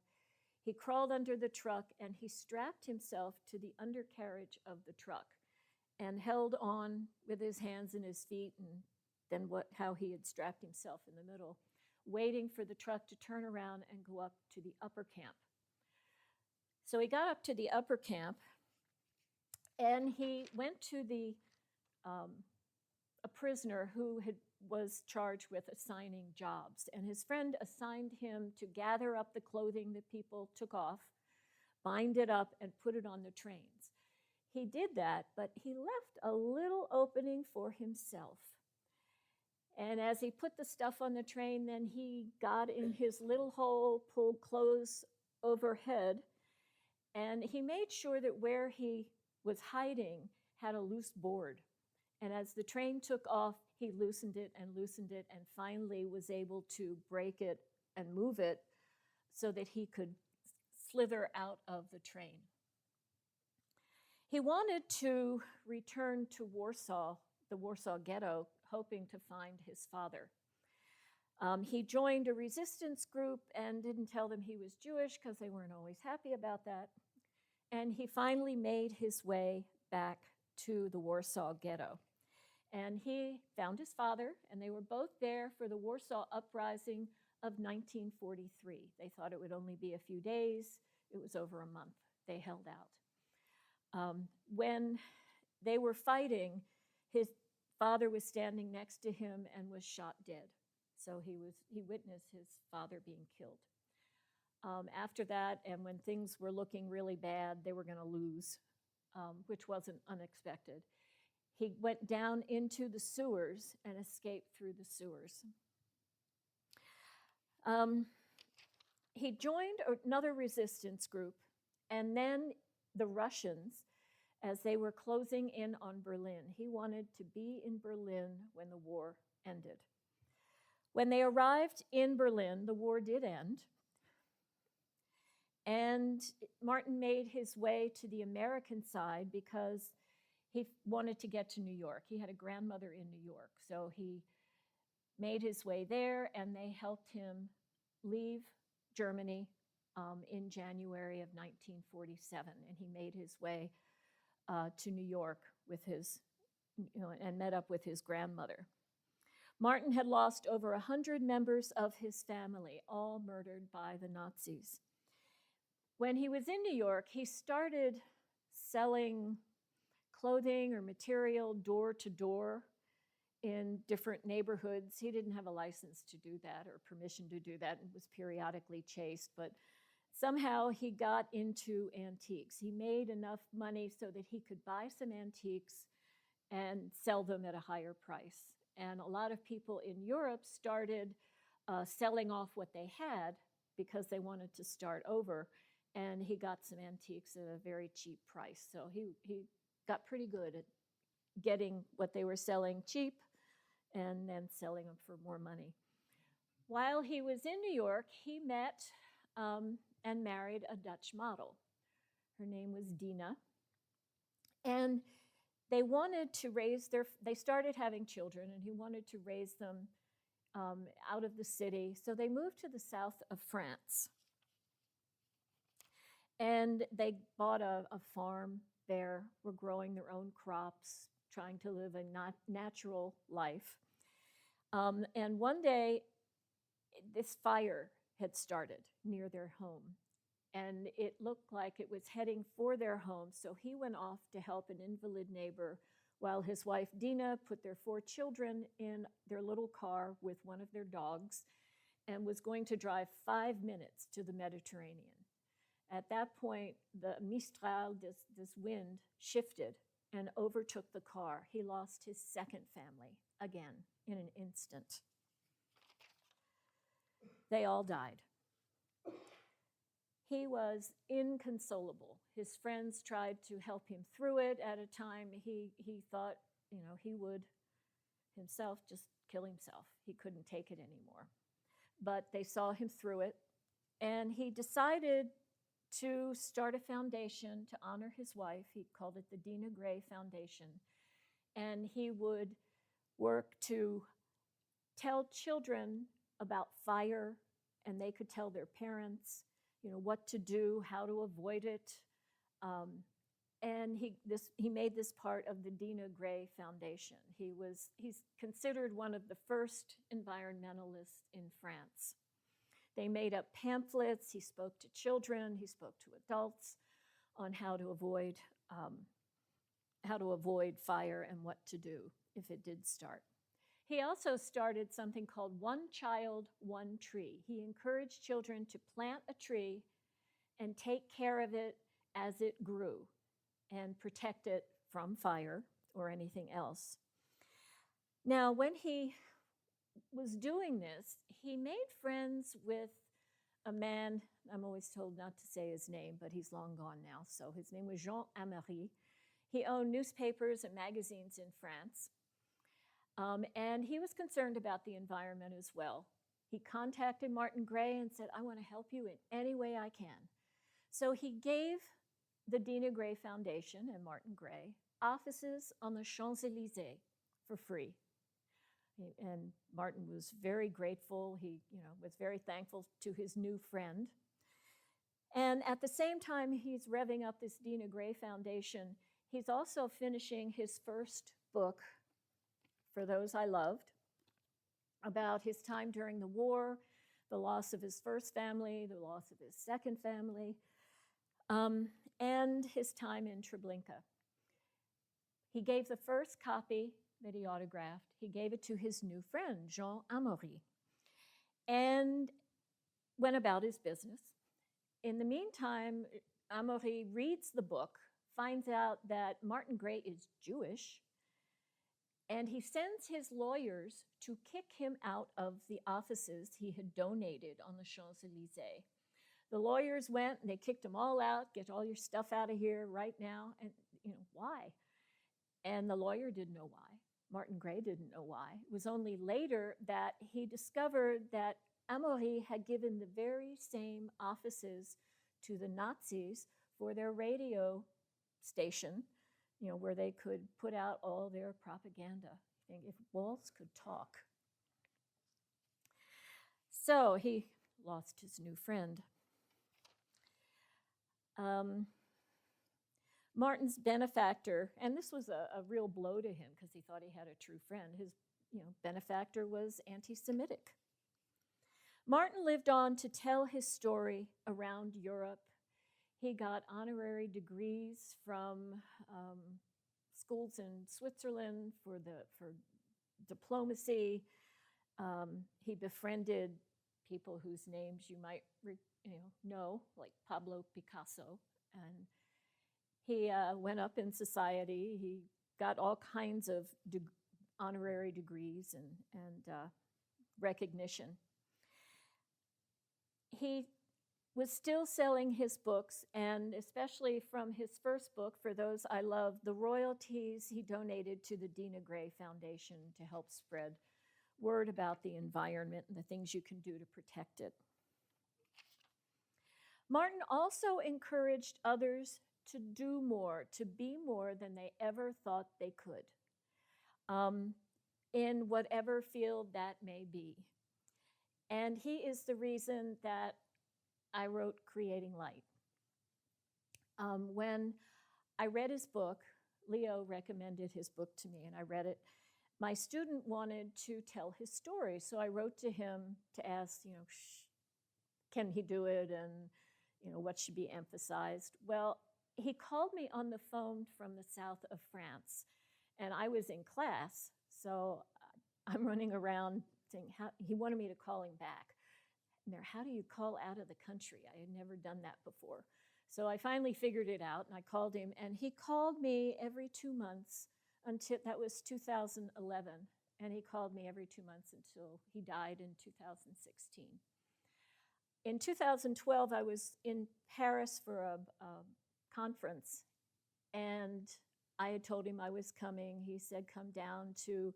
A: He crawled under the truck, and he strapped himself to the undercarriage of the truck and held on with his hands and his feet, and then how he had strapped himself in the middle, waiting for the truck to turn around and go up to the upper camp. So he got up to the upper camp, and he went to a prisoner who was charged with assigning jobs. And his friend assigned him to gather up the clothing that people took off, bind it up, and put it on the trains. He did that, but he left a little opening for himself. And as he put the stuff on the train, then he got in his little hole, pulled clothes overhead, and he made sure that where he was hiding had a loose board. And as the train took off, he loosened it, and finally was able to break it and move it so that he could slither out of the train. He wanted to return to Warsaw, the Warsaw Ghetto, hoping to find his father. He joined a resistance group and didn't tell them he was Jewish because they weren't always happy about that. And he finally made his way back to the Warsaw Ghetto. And he found his father, and they were both there for the Warsaw Uprising of 1943. They thought it would only be a few days. It was over a month. They held out. When they were fighting, his father was standing next to him and was shot dead. So he witnessed his father being killed. After that, and when things were looking really bad, they were going to lose, which wasn't unexpected. He went down into the sewers and escaped through the sewers. he joined another resistance group, and then the Russians, as they were closing in on Berlin. He wanted to be in Berlin when the war ended. When they arrived in Berlin, the war did end, and Martin made his way to the American side because he wanted to get to New York. He had a grandmother in New York, so he made his way there, and they helped him leave Germany in January of 1947, and he made his way to New York with his, and met up with his grandmother. Martin had lost over 100 members of his family, all murdered by the Nazis. When he was in New York, he started selling clothing or material door to door in different neighborhoods. He didn't have a license to do that or permission to do that and was periodically chased, but somehow he got into antiques. He made enough money so that he could buy some antiques and sell them at a higher price. And a lot of people in Europe started selling off what they had because they wanted to start over. And he got some antiques at a very cheap price. So he got pretty good at getting what they were selling cheap and then selling them for more money. While he was in New York, he met and married a Dutch model. Her name was Dina. And they wanted to they started having children, and he wanted to raise them out of the city. So they moved to the south of France. And they bought a farm there, were growing their own crops, trying to live a natural life. And one day, this fire had started near their home, and it looked like it was heading for their home. So he went off to help an invalid neighbor while his wife, Dina, put their 4 children in their little car with one of their dogs and was going to drive 5 minutes to the Mediterranean. At that point, the Mistral, this wind, shifted and overtook the car. He lost his second family again in an instant. They all died. He was inconsolable. His friends tried to help him through it. At a time, he thought, he would himself just kill himself. He couldn't take it anymore. But they saw him through it, and he decided to start a foundation to honor his wife. He called it the Dina Gray Foundation. And he would work to tell children about fire, and they could tell their parents, what to do, how to avoid it. And he made this part of the Dina Gray Foundation. He's considered one of the first environmentalists in France. They made up pamphlets. He spoke to children. He spoke to adults on how to avoid fire and what to do if it did start. He also started something called One Child, One Tree. He encouraged children to plant a tree and take care of it as it grew and protect it from fire or anything else. Now, when he was doing this, he made friends with a man. I'm always told not to say his name, but he's long gone now. So his name was Jean Amery. He owned newspapers and magazines in France. And he was concerned about the environment as well. He contacted Martin Gray and said, I want to help you in any way I can. So he gave the Dina Gray Foundation and Martin Gray offices on the Champs-Élysées for free. And Martin was very grateful. He was very thankful to his new friend. And at the same time he's revving up this Dina Gray Foundation, he's also finishing his first book, For Those I Loved, about his time during the war, the loss of his first family, the loss of his second family, and his time in Treblinka. He gave the first copy that he autographed. He gave it to his new friend, Jean Amery, and went about his business. In the meantime, Amery reads the book, finds out that Martin Gray is Jewish, and he sends his lawyers to kick him out of the offices he had donated on the Champs-Élysées. The lawyers went and they kicked them all out. Get all your stuff out of here right now. And, why? And the lawyer didn't know why. Martin Gray didn't know why. It was only later that he discovered that Amaury had given the very same offices to the Nazis for their radio station, where they could put out all their propaganda. I think if walls could talk. So he lost his new friend. Martin's benefactor, and this was a real blow to him because he thought he had a true friend. His benefactor was anti-Semitic. Martin lived on to tell his story around Europe. He got honorary degrees from schools in Switzerland for diplomacy. He befriended people whose names you might know, like Pablo Picasso, and he went up in society. He got all kinds of honorary degrees and recognition. He was still selling his books, and especially from his first book, For Those I Love, the royalties he donated to the Dina Gray Foundation to help spread word about the environment and the things you can do to protect it. Martin also encouraged others to do more, to be more than they ever thought they could, in whatever field that may be. And he is the reason that I wrote Creating Light. When I read his book, Leo recommended his book to me, and I read it. My student wanted to tell his story, so I wrote to him to ask, can he do it, and what should be emphasized. Well, he called me on the phone from the south of France, and I was in class, so I'm running around saying, he wanted me to call him back. How do you call out of the country? I had never done that before. So I finally figured it out, and I called him, and he called me every 2 months until, that was 2011, and he called me every 2 months until he died in 2016. In 2012, I was in Paris for a conference, and I had told him I was coming. He said, come down to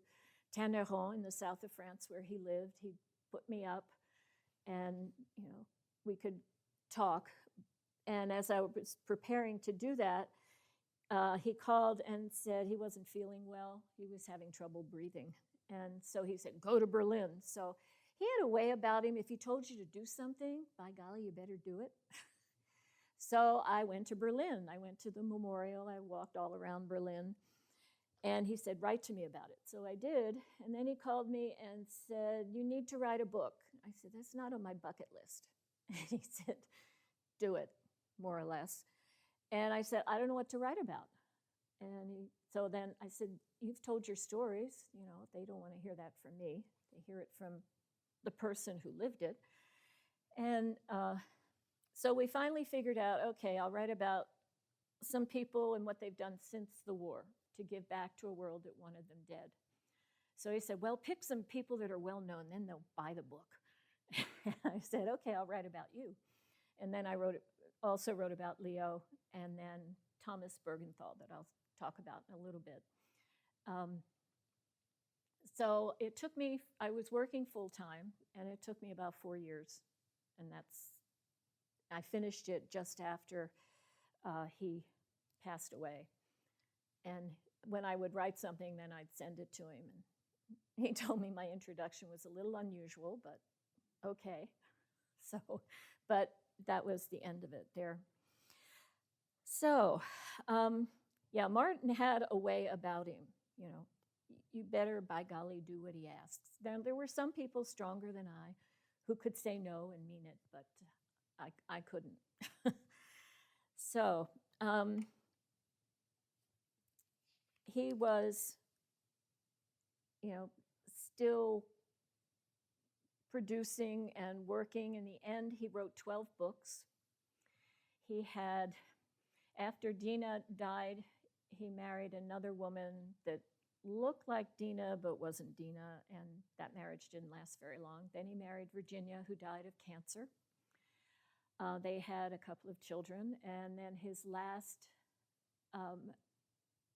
A: Tanneron in the south of France where he lived. He put me up, and we could talk. And as I was preparing to do that, he called and said he wasn't feeling well. He was having trouble breathing. And so he said, go to Berlin. So he had a way about him, if he told you to do something, by golly, you better do it. So I went to Berlin. I went to the memorial. I walked all around Berlin. And he said, write to me about it. So I did. And then he called me and said, you need to write a book. I said, that's not on my bucket list. And he said, do it, more or less. And I said, I don't know what to write about. And so then I said, you've told your stories. They don't want to hear that from me. They hear it from the person who lived it. And so we finally figured out, okay, I'll write about some people and what they've done since the war to give back to a world that wanted them dead. So he said, well, pick some people that are well known, then they'll buy the book. I said, okay, I'll write about you. And then I also wrote about Leo, and then Thomas Bergenthal, that I'll talk about in a little bit. So it took me, I was working full time, and it took me about 4 years. And I finished it just after he passed away. And when I would write something, then I'd send it to him. And he told me my introduction was a little unusual, but okay. So, but that was the end of it there. So, yeah, Martin had a way about him, you better, by golly, do what he asks. There were some people stronger than I who could say no and mean it, but I couldn't. So, he was, still producing and working. In the end, he wrote 12 books. He had, after Dina died, he married another woman that looked like Dina but wasn't Dina, and that marriage didn't last very long. Then he married Virginia, who died of cancer. They had a couple of children, and then his last um,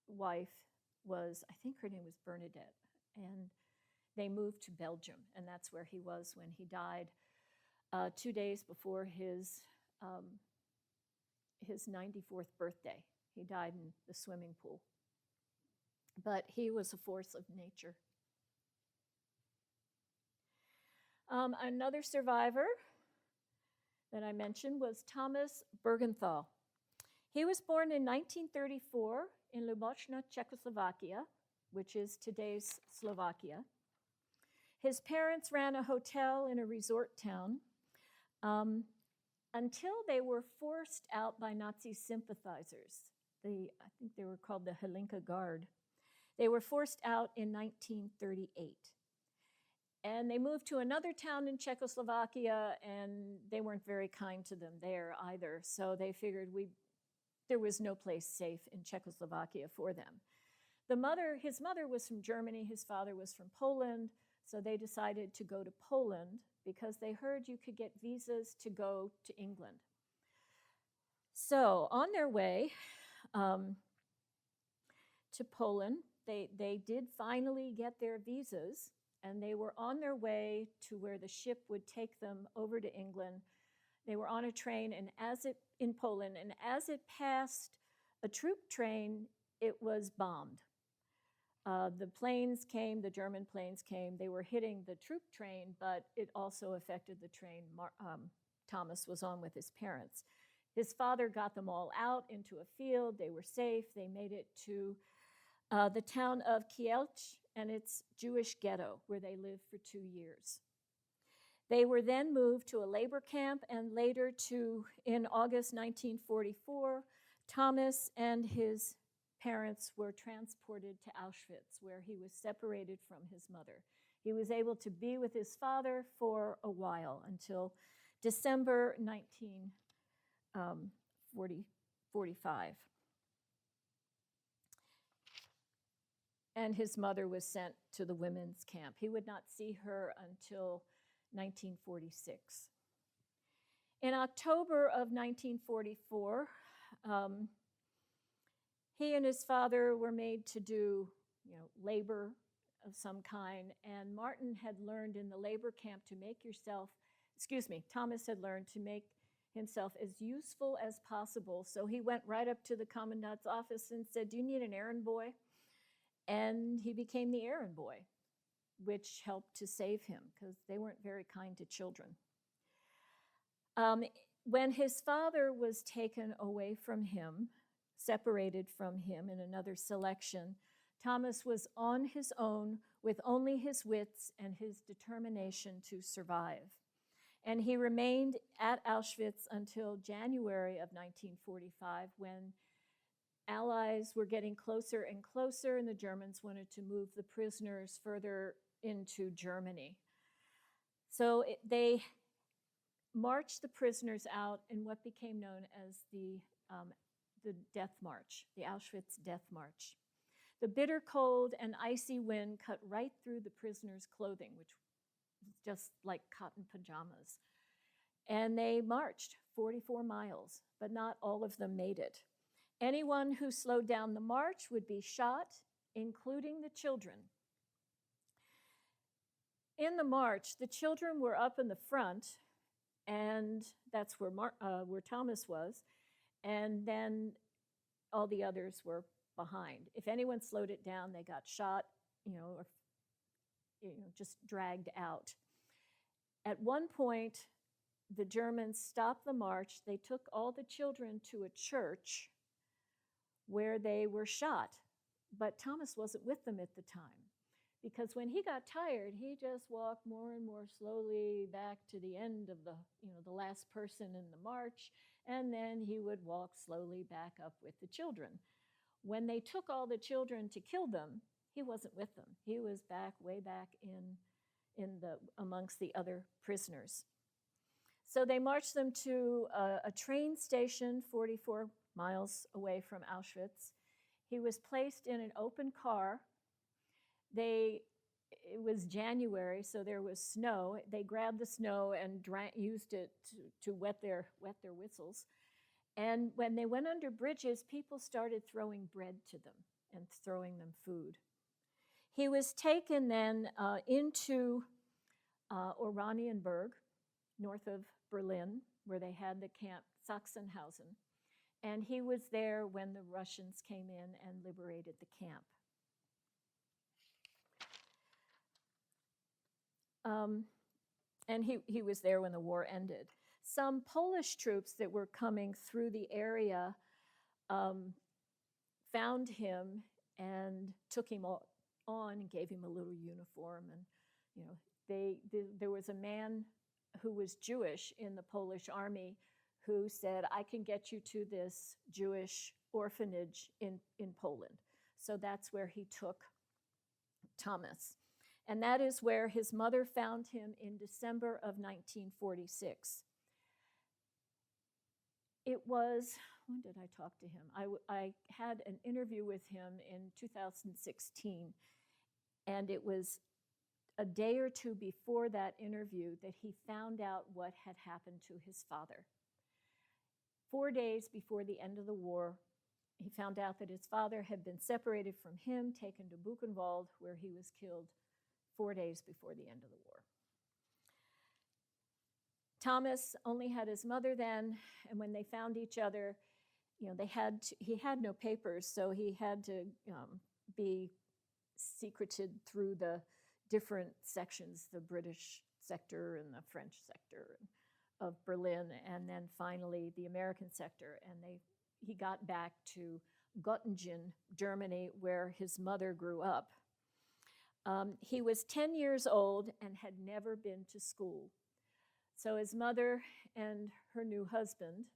A: wife was, I think her name was Bernadette, and they moved to Belgium, and that's where he was when he died 2 days before his 94th birthday. He died in the swimming pool. But he was a force of nature. Another survivor that I mentioned was Thomas Bergenthal. He was born in 1934 in Lubochna, Czechoslovakia, which is today's Slovakia. His parents ran a hotel in a resort town until they were forced out by Nazi sympathizers. I think they were called the Helinka Guard. They were forced out in 1938. And they moved to another town in Czechoslovakia, and they weren't very kind to them there either. So they figured there was no place safe in Czechoslovakia for them. His mother was from Germany, his father was from Poland, so they decided to go to Poland because they heard you could get visas to go to England. So on their way to Poland, they did finally get their visas, and they were on their way to where the ship would take them over to England. They were on a train, and in Poland, and as it passed a troop train, it was bombed. The planes came, the German planes came. They were hitting the troop train, but it also affected the train Thomas was on with his parents. His father got them all out into a field. They were safe. They made it to the town of Kielce and its Jewish ghetto, where they lived for 2 years. They were then moved to a labor camp, and later in August 1944, Thomas and his parents were transported to Auschwitz, where he was separated from his mother. He was able to be with his father for a while until December 1945. And his mother was sent to the women's camp. He would not see her until 1946. In October of 1944, he and his father were made to do, labor of some kind, and Thomas had learned to make himself as useful as possible. So he went right up to the commandant's office and said, "Do you need an errand boy?" And he became the errand boy, which helped to save him because they weren't very kind to children. When his father was taken away from him, separated from him in another selection, Thomas was on his own with only his wits and his determination to survive. And he remained at Auschwitz until January of 1945, when Allies were getting closer and closer, and the Germans wanted to move the prisoners further into Germany. So they marched the prisoners out in what became known as the Death March, the Auschwitz Death March. The bitter cold and icy wind cut right through the prisoners' clothing, which was just like cotton pajamas. And they marched 44 miles, but not all of them made it. Anyone who slowed down the march would be shot, including the children. In the march, the children were up in the front, and that's where Thomas was, and then all the others were behind. If anyone slowed it down, they got shot, or just dragged out. At one point, the Germans stopped the march. They took all the children to a church where they were shot, but Thomas wasn't with them at the time, because when he got tired, he just walked more and more slowly back to the end of the last person in the march, and then he would walk slowly back up with the children. When they took all the children to kill them, he wasn't with them. He was way back amongst the other prisoners. So they marched them to a train station 44 miles away from Auschwitz. He was placed in an open car. They it was January, so there was snow. They grabbed the snow and used it to wet their whistles. And when they went under bridges, people started throwing bread to them and throwing them food. He was taken then into Oranienburg, north of Berlin, where they had the camp Sachsenhausen. And he was there when the Russians came in and liberated the camp. And he was there when the war ended. Some Polish troops that were coming through the area found him and took him on and gave him a little uniform. And you know, there was a man who was Jewish in the Polish army who said, "I can get you to this Jewish orphanage in Poland." So that's where he took Thomas. And that is where his mother found him in December of 1946. It was, when did I talk to him? I had an interview with him in 2016, and it was a day or two before that interview that he found out what had happened to his father. 4 days before the end of the war, he found out that his father had been separated from him, taken to Buchenwald, where he was killed 4 days before the end of the war. Thomas only had his mother then, and when they found each other, you know, he had no papers, so he had to be secreted through the different sections, the British sector and the French sector of Berlin, and then finally the American sector. And he got back to Göttingen, Germany, where his mother grew up. He was 10 years old and had never been to school. So his mother and her new husband,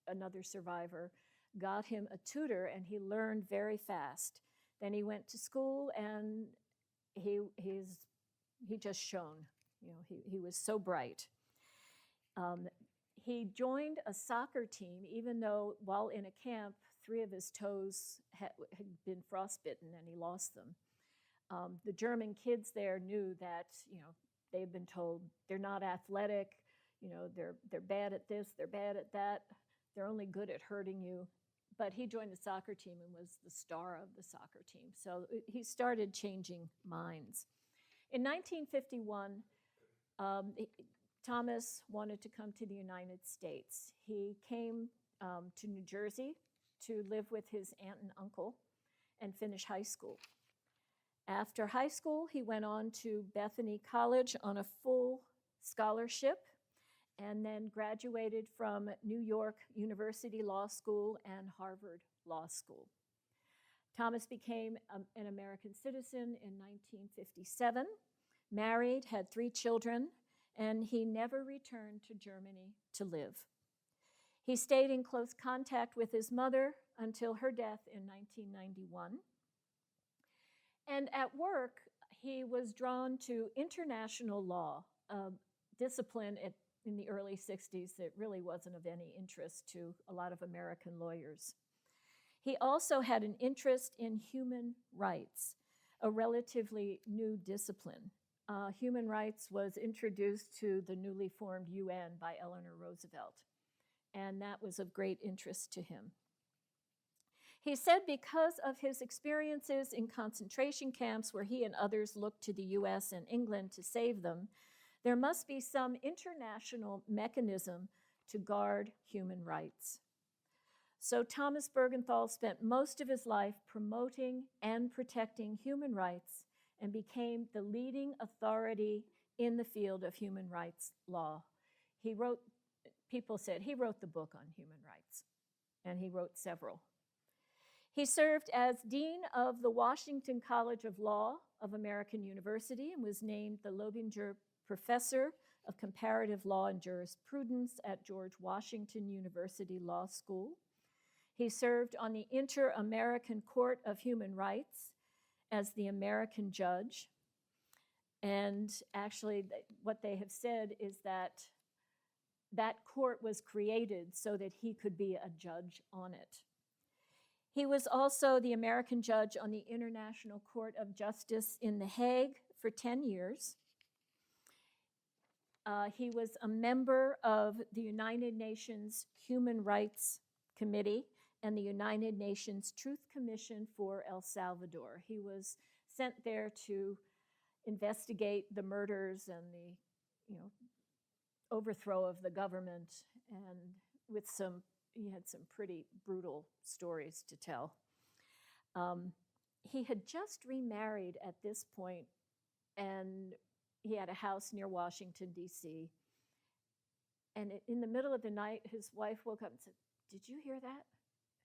A: another survivor, got him a tutor, and he learned very fast. Then he went to school, and he just shone. You know, he was so bright. He joined a soccer team, even though while in a camp, 3 of his toes had been frostbitten, and he lost them. The German kids there knew that, you know, they've been told they're not athletic, you know, they're bad at this, they're bad at that, they're only good at hurting you. But he joined the soccer team and was the star of the soccer team. So he started changing minds. In 1951, Thomas wanted to come to the United States. He came to New Jersey to live with his aunt and uncle and finish high school. After high school, he went on to Bethany College on a full scholarship and then graduated from New York University Law School and Harvard Law School. Thomas became an American citizen in 1957, married, had 3 children, and he never returned to Germany to live. He stayed in close contact with his mother until her death in 1991. And at work, he was drawn to international law, discipline in the early 60s that really wasn't of any interest to a lot of American lawyers. He also had an interest in human rights, a relatively new discipline. Human rights was introduced to the newly formed UN by Eleanor Roosevelt, and that was of great interest to him. He said because of his experiences in concentration camps where he and others looked to the US and England to save them, there must be some international mechanism to guard human rights. So Thomas Bergenthal spent most of his life promoting and protecting human rights and became the leading authority in the field of human rights law. People said he wrote the book on human rights, and he wrote several. He served as Dean of the Washington College of Law of American University and was named the Lobinger Professor of Comparative Law and Jurisprudence at George Washington University Law School. He served on the Inter-American Court of Human Rights as the American judge. And actually, what they have said is that that court was created so that he could be a judge on it. He was also the American judge on the International Court of Justice in The Hague for 10 years. He was a member of the United Nations Human Rights Committee and the United Nations Truth Commission for El Salvador. He was sent there to investigate the murders and the, overthrow of the government, and he had some pretty brutal stories to tell. He had just remarried at this point, and he had a house near Washington, D.C. And in the middle of the night, his wife woke up and said, "Did you hear that?"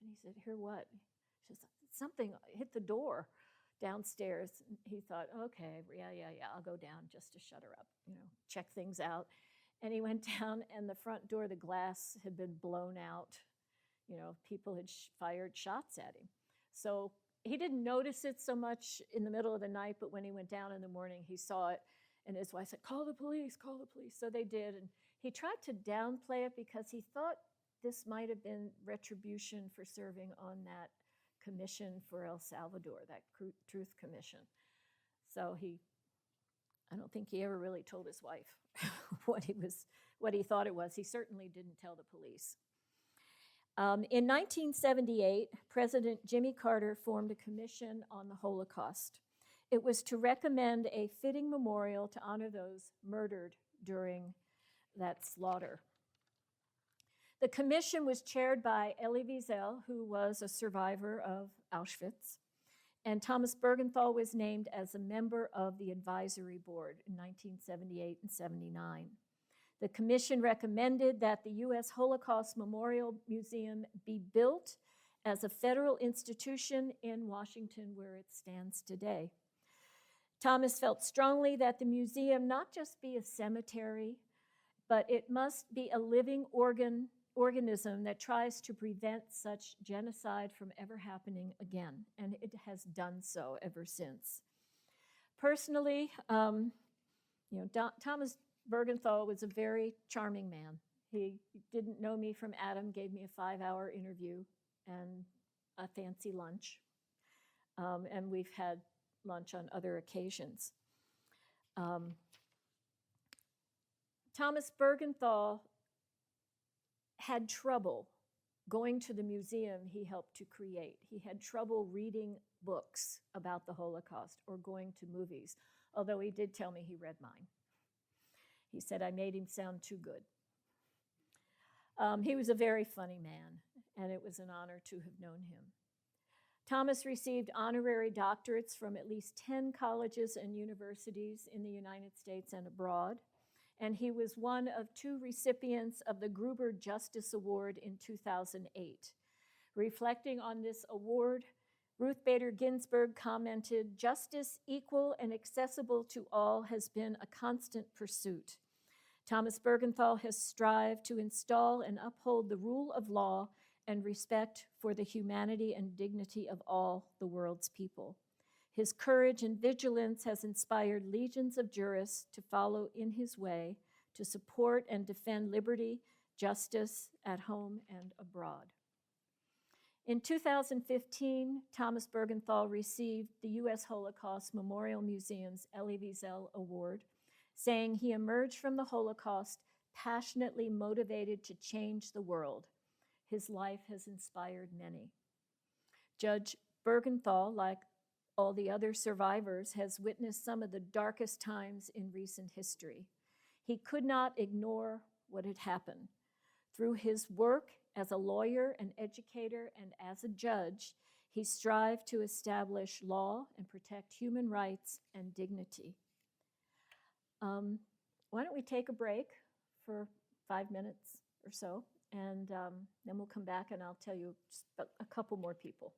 A: And he said, "Hear what?" She said, "Something hit the door downstairs." And he thought, "Okay, yeah, I'll go down just to shut her up, check things out." And he went down, and the front door, the glass had been blown out. People had fired shots at him. So he didn't notice it so much in the middle of the night, but when he went down in the morning, he saw it, and his wife said, "Call the police, call the police." So they did, and he tried to downplay it because he thought this might have been retribution for serving on that commission for El Salvador, that Truth Commission. So I don't think he ever really told his wife what he thought it was. He certainly didn't tell the police. In 1978, President Jimmy Carter formed a commission on the Holocaust. It was to recommend a fitting memorial to honor those murdered during that slaughter. The commission was chaired by Elie Wiesel, who was a survivor of Auschwitz, and Thomas Bergenthal was named as a member of the advisory board in 1978 and 79. The commission recommended that the U.S. Holocaust Memorial Museum be built as a federal institution in Washington, where it stands today. Thomas felt strongly that the museum not just be a cemetery, but it must be a living organism that tries to prevent such genocide from ever happening again, and it has done so ever since. Personally, Thomas Bergenthal was a very charming man. He didn't know me from Adam, gave me a 5-hour interview and a fancy lunch, and we've had lunch on other occasions. Thomas Bergenthal had trouble going to the museum he helped to create. He had trouble reading books about the Holocaust or going to movies, although he did tell me he read mine. He said I made him sound too good. He was a very funny man, and it was an honor to have known him. Thomas received honorary doctorates from at least 10 colleges and universities in the United States and abroad, and he was one of 2 recipients of the Gruber Justice Award in 2008. Reflecting on this award, Ruth Bader Ginsburg commented, "Justice equal and accessible to all has been a constant pursuit. Thomas Bergenthal has strived to install and uphold the rule of law and respect for the humanity and dignity of all the world's people. His courage and vigilance has inspired legions of jurists to follow in his way, to support and defend liberty, justice at home and abroad." In 2015, Thomas Bergenthal received the U.S. Holocaust Memorial Museum's Elie Wiesel Award, saying he emerged from the Holocaust passionately motivated to change the world. His life has inspired many. Judge Bergenthal, like all the other survivors, has witnessed some of the darkest times in recent history. He could not ignore what had happened. Through his work as a lawyer, an educator, and as a judge, he strived to establish law and protect human rights and dignity. Why don't we take a break for 5 minutes or so, and then we'll come back and I'll tell you just a couple more people.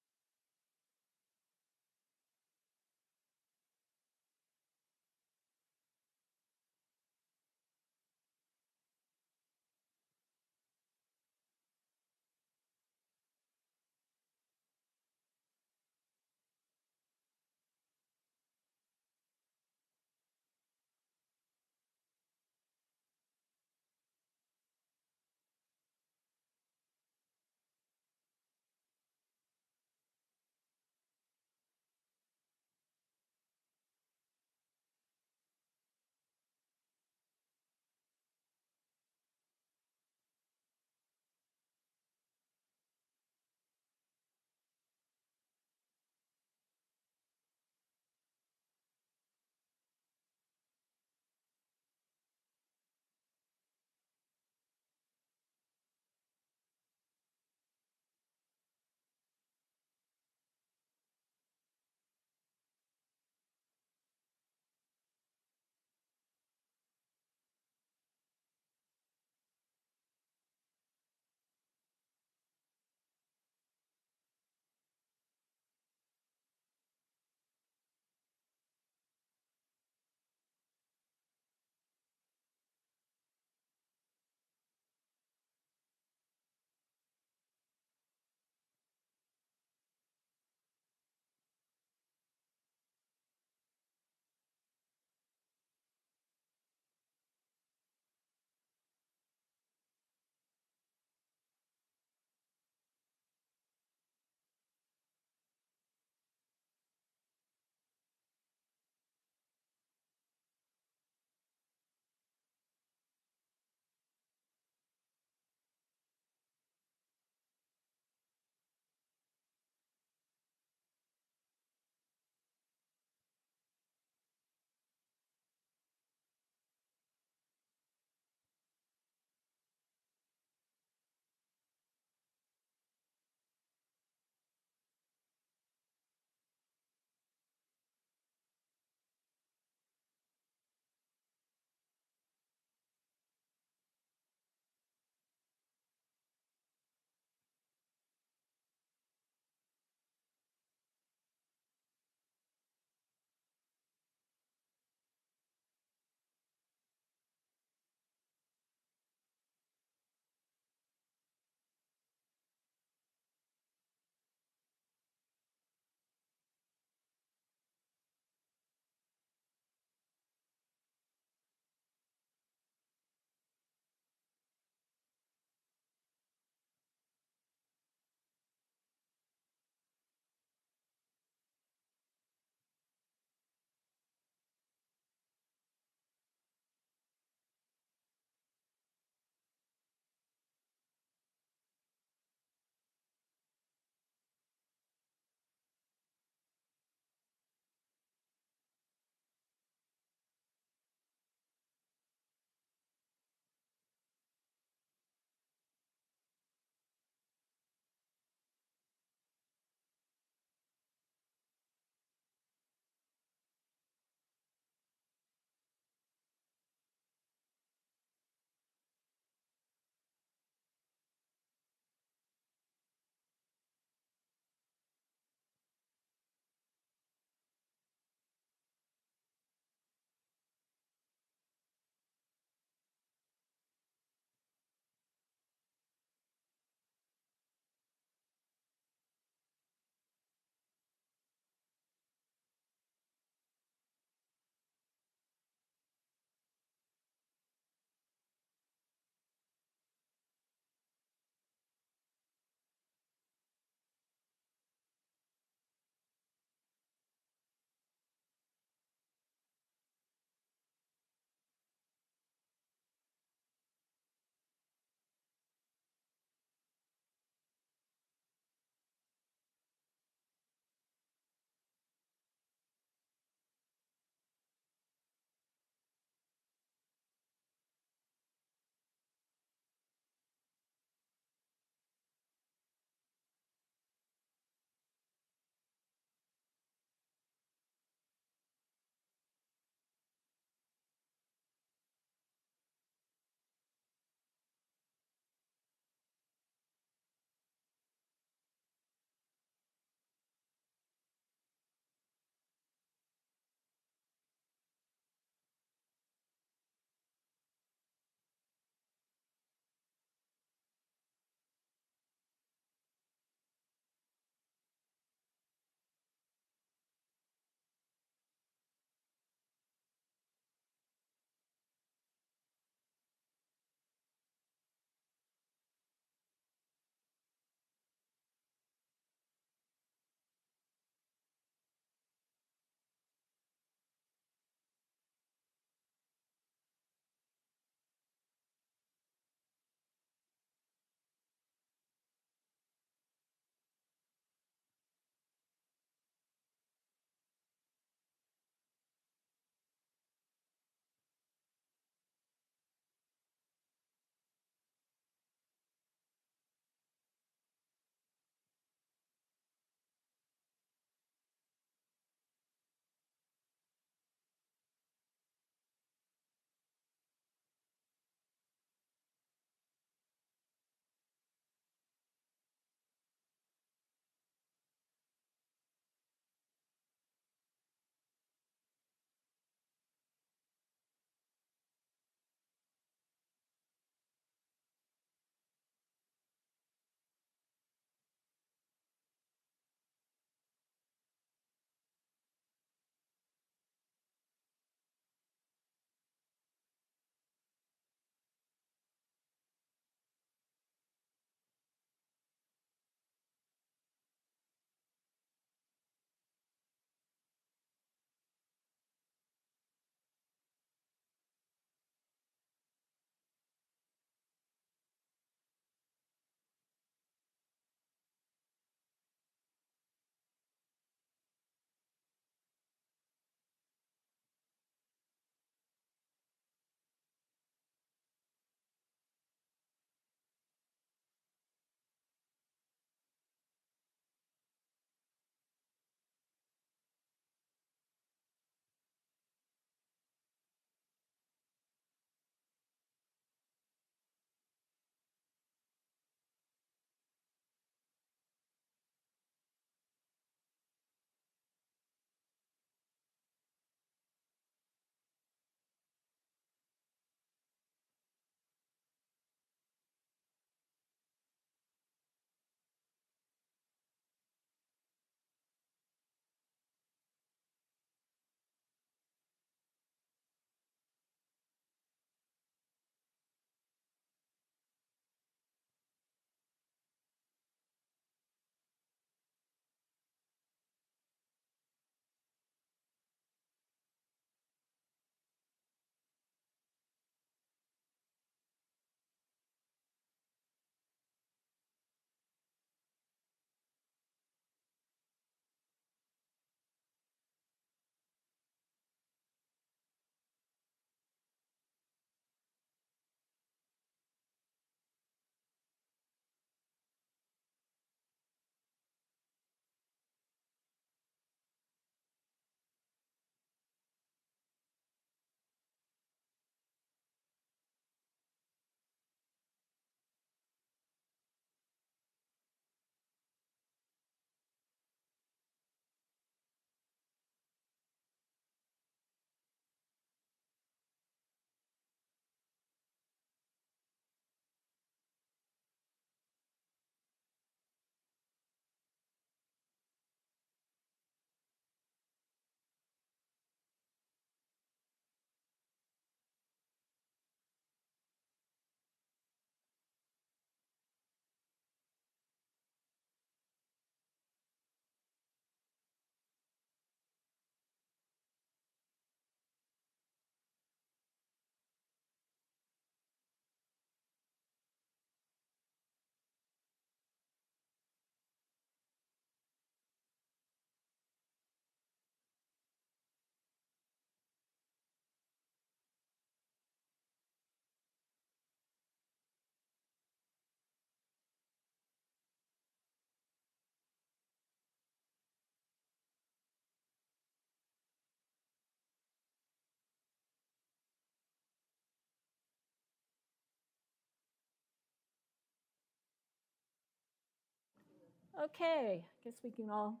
A: Okay, I guess we can all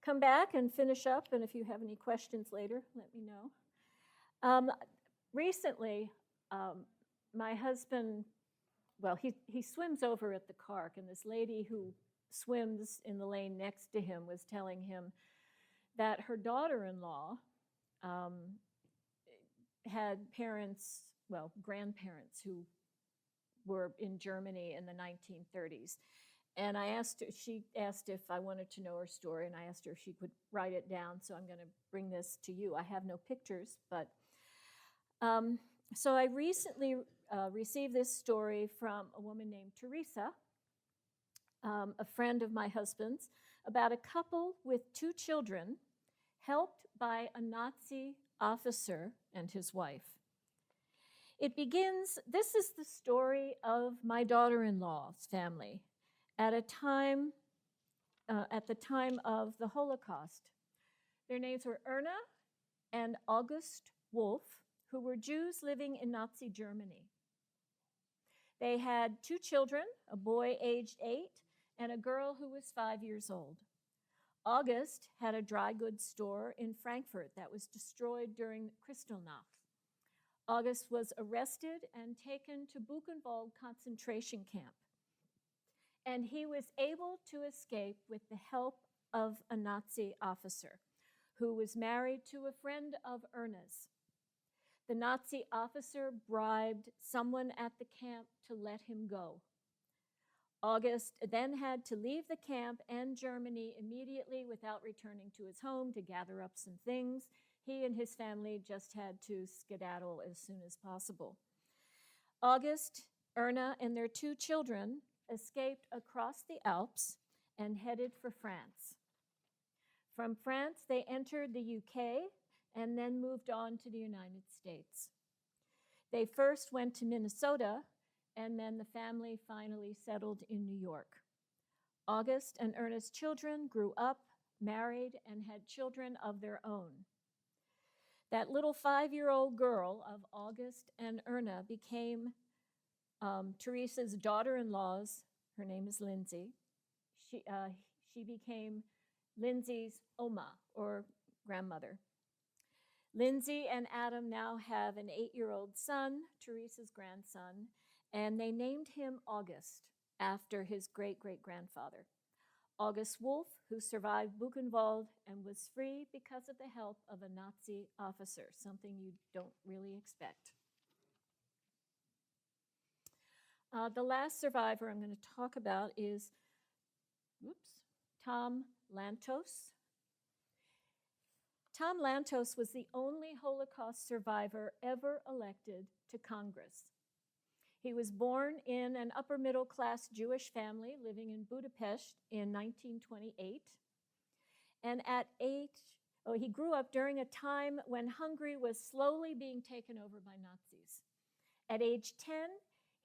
A: come back and finish up, and if you have any questions later, let me know. Recently, my husband, well, he swims over at the Cark, and this lady who swims in the lane next to him was telling him that her daughter-in-law um, had parents, well, grandparents who were in Germany in the 1930s. And she asked if I wanted to know her story, and I asked her if she could write it down. So I'm going to bring this to you. I have no pictures, but so I recently received this story from a woman named Teresa, a friend of my husband's, about a couple with 2 children helped by a Nazi officer and his wife. It begins, this is the story of my daughter-in-law's family at the time of the Holocaust. Their names were Erna and August Wolf, who were Jews living in Nazi Germany. They had 2 children, a boy aged 8 and a girl who was 5 years old. August had a dry goods store in Frankfurt that was destroyed during Kristallnacht. August was arrested and taken to Buchenwald concentration camp. And he was able to escape with the help of a Nazi officer who was married to a friend of Erna's. The Nazi officer bribed someone at the camp to let him go. August then had to leave the camp and Germany immediately without returning to his home to gather up some things. He and his family just had to skedaddle as soon as possible. August, Erna, and their 2 children escaped across the Alps and headed for France. From France, they entered the UK and then moved on to the United States. They first went to Minnesota, and then the family finally settled in New York. August and Erna's children grew up, married, and had children of their own. That little 5-year-old girl of August and Erna became Teresa's daughter-in-law's, her name is Lindsay. She became Lindsay's Oma, or grandmother. Lindsay and Adam now have an 8-year-old son, Teresa's grandson, and they named him August after his great-great-grandfather. August Wolf, who survived Buchenwald and was free because of the help of a Nazi officer, something you don't really expect. The last survivor I'm going to talk about is Tom Lantos. Tom Lantos was the only Holocaust survivor ever elected to Congress. He was born in an upper-middle-class Jewish family living in Budapest in 1928. And he grew up during a time when Hungary was slowly being taken over by Nazis. At age 10,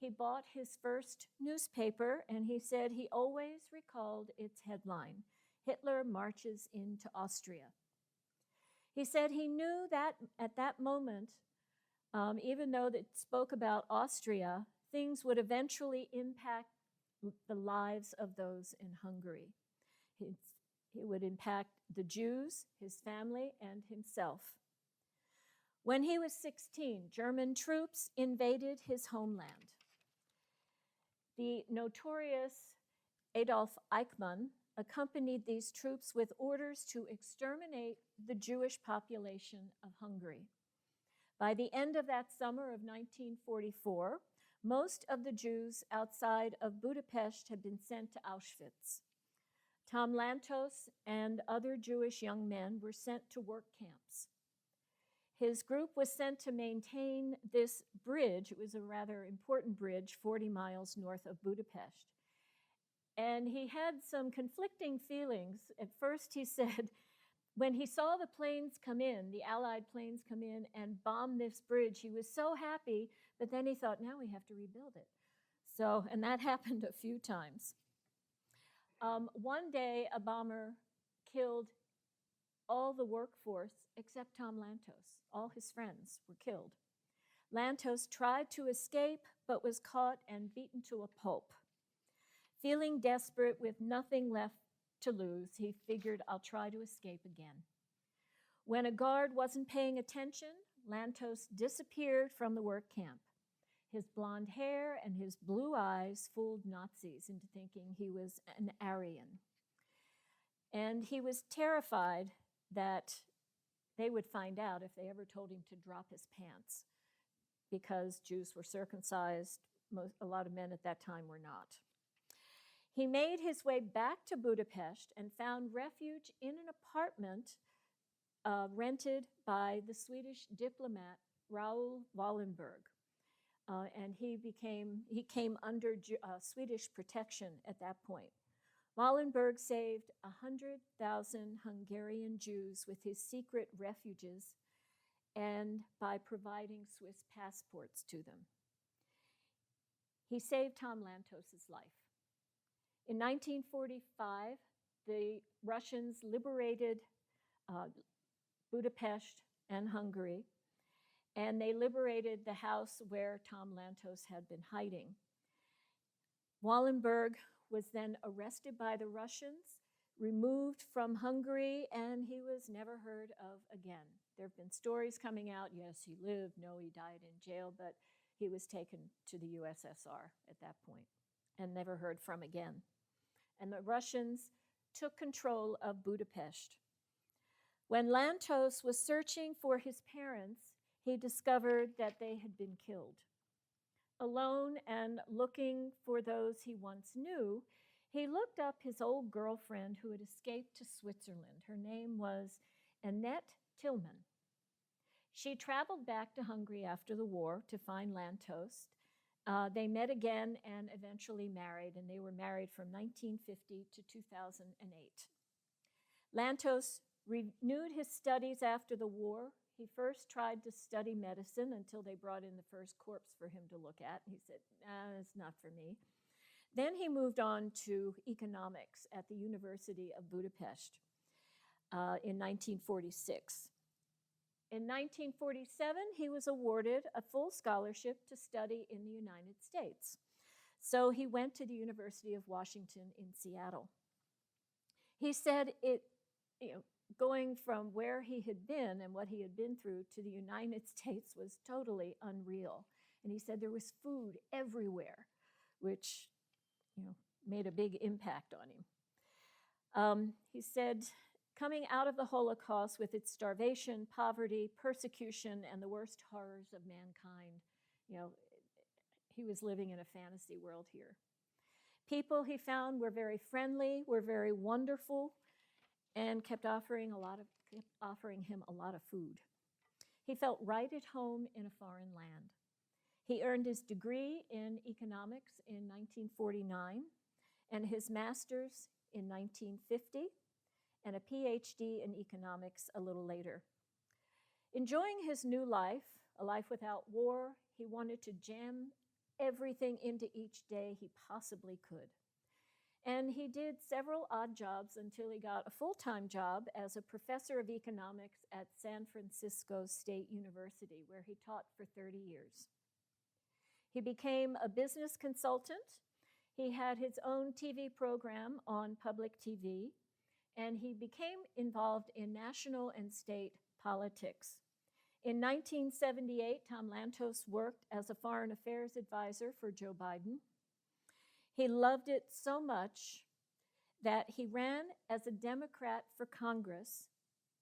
A: he bought his first newspaper, and he said he always recalled its headline, "Hitler marches into Austria." He said he knew that at that moment, even though it spoke about Austria, things would eventually impact the lives of those in Hungary. It would impact the Jews, his family, and himself. When he was 16, German troops invaded his homeland. The notorious Adolf Eichmann accompanied these troops with orders to exterminate the Jewish population of Hungary. By the end of that summer of 1944, most of the Jews outside of Budapest had been sent to Auschwitz. Tom Lantos and other Jewish young men were sent to work camps. His group was sent to maintain this bridge. It was a rather important bridge 40 miles north of Budapest. And he had some conflicting feelings. At first, he said, when he saw the planes come in, the Allied planes come in and bomb this bridge, he was so happy, but then he thought, now we have to rebuild it. So, and that happened a few times. One day, a bomber killed all the workforce except Tom Lantos. All his friends were killed. Lantos tried to escape, but was caught and beaten to a pulp. Feeling desperate with nothing left to lose, he figured, I'll try to escape again. When a guard wasn't paying attention, Lantos disappeared from the work camp. His blonde hair and his blue eyes fooled Nazis into thinking he was an Aryan. And he was terrified that they would find out if they ever told him to drop his pants, because Jews were circumcised. A lot of men at that time were not. He made his way back to Budapest and found refuge in an apartment rented by the Swedish diplomat Raoul Wallenberg. And he came under Swedish protection at that point. Wallenberg saved 100,000 Hungarian Jews with his secret refuges and by providing Swiss passports to them. He saved Tom Lantos' life. In 1945, the Russians liberated Budapest and Hungary, and they liberated the house where Tom Lantos had been hiding. Wallenberg was then arrested by the Russians, removed from Hungary, and he was never heard of again. There have been stories coming out, yes, he lived, no, he died in jail, but he was taken to the USSR at that point and never heard from again. And the Russians took control of Budapest. When Lantos was searching for his parents, he discovered that they had been killed. Alone and looking for those he once knew, he looked up his old girlfriend who had escaped to Switzerland. Her name was Annette Tillman. She traveled back to Hungary after the war to find Lantos. They met again and eventually married, and they were married from 1950 to 2008. Lantos renewed his studies after the war. He first tried to study medicine until they brought in the first corpse for him to look at. He said, it's not for me. Then he moved on to economics at the University of Budapest in 1946. In 1947, he was awarded a full scholarship to study in the United States. So he went to the University of Washington in Seattle. He said going from where he had been and what he had been through to the United States was totally unreal. And he said there was food everywhere, which made a big impact on him. He said, coming out of the Holocaust with its starvation, poverty, persecution, and the worst horrors of mankind, he was living in a fantasy world here. People he found were very friendly, were very wonderful, and kept offering him a lot of food. He felt right at home in a foreign land. He earned his degree in economics in 1949 and his master's in 1950 and a PhD in economics a little later. Enjoying his new life, a life without war, he wanted to jam everything into each day he possibly could. And he did several odd jobs until he got a full-time job as a professor of economics at San Francisco State University, where he taught for 30 years. He became a business consultant. He had his own TV program on public TV, and he became involved in national and state politics. In 1978, Tom Lantos worked as a foreign affairs advisor for Joe Biden. He loved it so much that he ran as a Democrat for Congress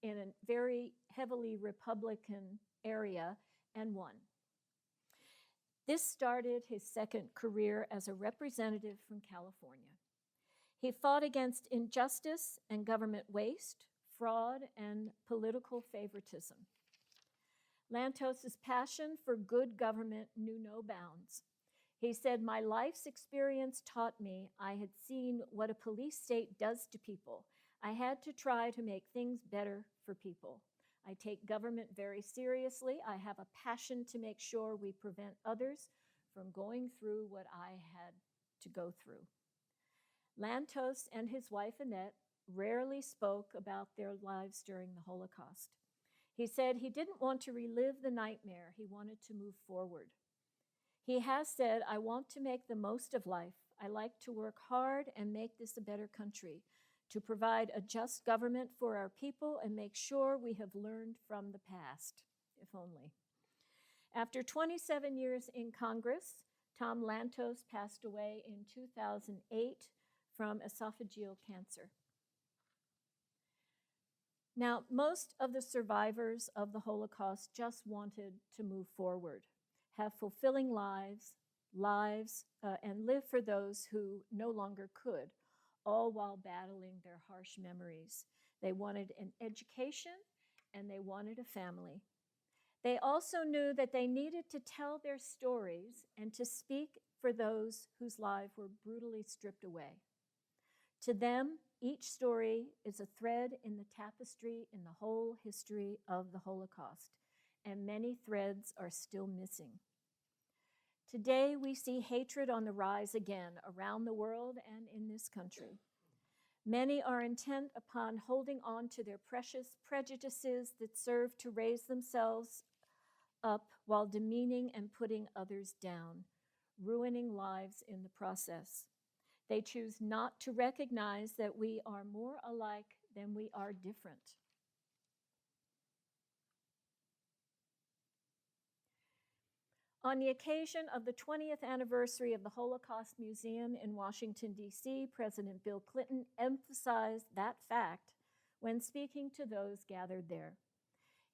A: in a very heavily Republican area and won. This started his second career as a representative from California. He fought against injustice and government waste, fraud, and political favoritism. Lantos' passion for good government knew no bounds. He said, my life's experience taught me I had seen what a police state does to people. I had to try to make things better for people. I take government very seriously. I have a passion to make sure we prevent others from going through what I had to go through. Lantos and his wife, Annette, rarely spoke about their lives during the Holocaust. He said he didn't want to relive the nightmare. He wanted to move forward. He has said, I want to make the most of life. I like to work hard and make this a better country, to provide a just government for our people and make sure we have learned from the past, if only. After 27 years in Congress, Tom Lantos passed away in 2008 from esophageal cancer. Now, most of the survivors of the Holocaust just wanted to move forward, have fulfilling lives, and live for those who no longer could, all while battling their harsh memories. They wanted an education and they wanted a family. They also knew that they needed to tell their stories and to speak for those whose lives were brutally stripped away. To them, each story is a thread in the tapestry in the whole history of the Holocaust, and many threads are still missing. Today, we see hatred on the rise again around the world and in this country. Many are intent upon holding on to their precious prejudices that serve to raise themselves up while demeaning and putting others down, ruining lives in the process. They choose not to recognize that we are more alike than we are different. On the occasion of the 20th anniversary of the Holocaust Museum in Washington, D.C., President Bill Clinton emphasized that fact when speaking to those gathered there.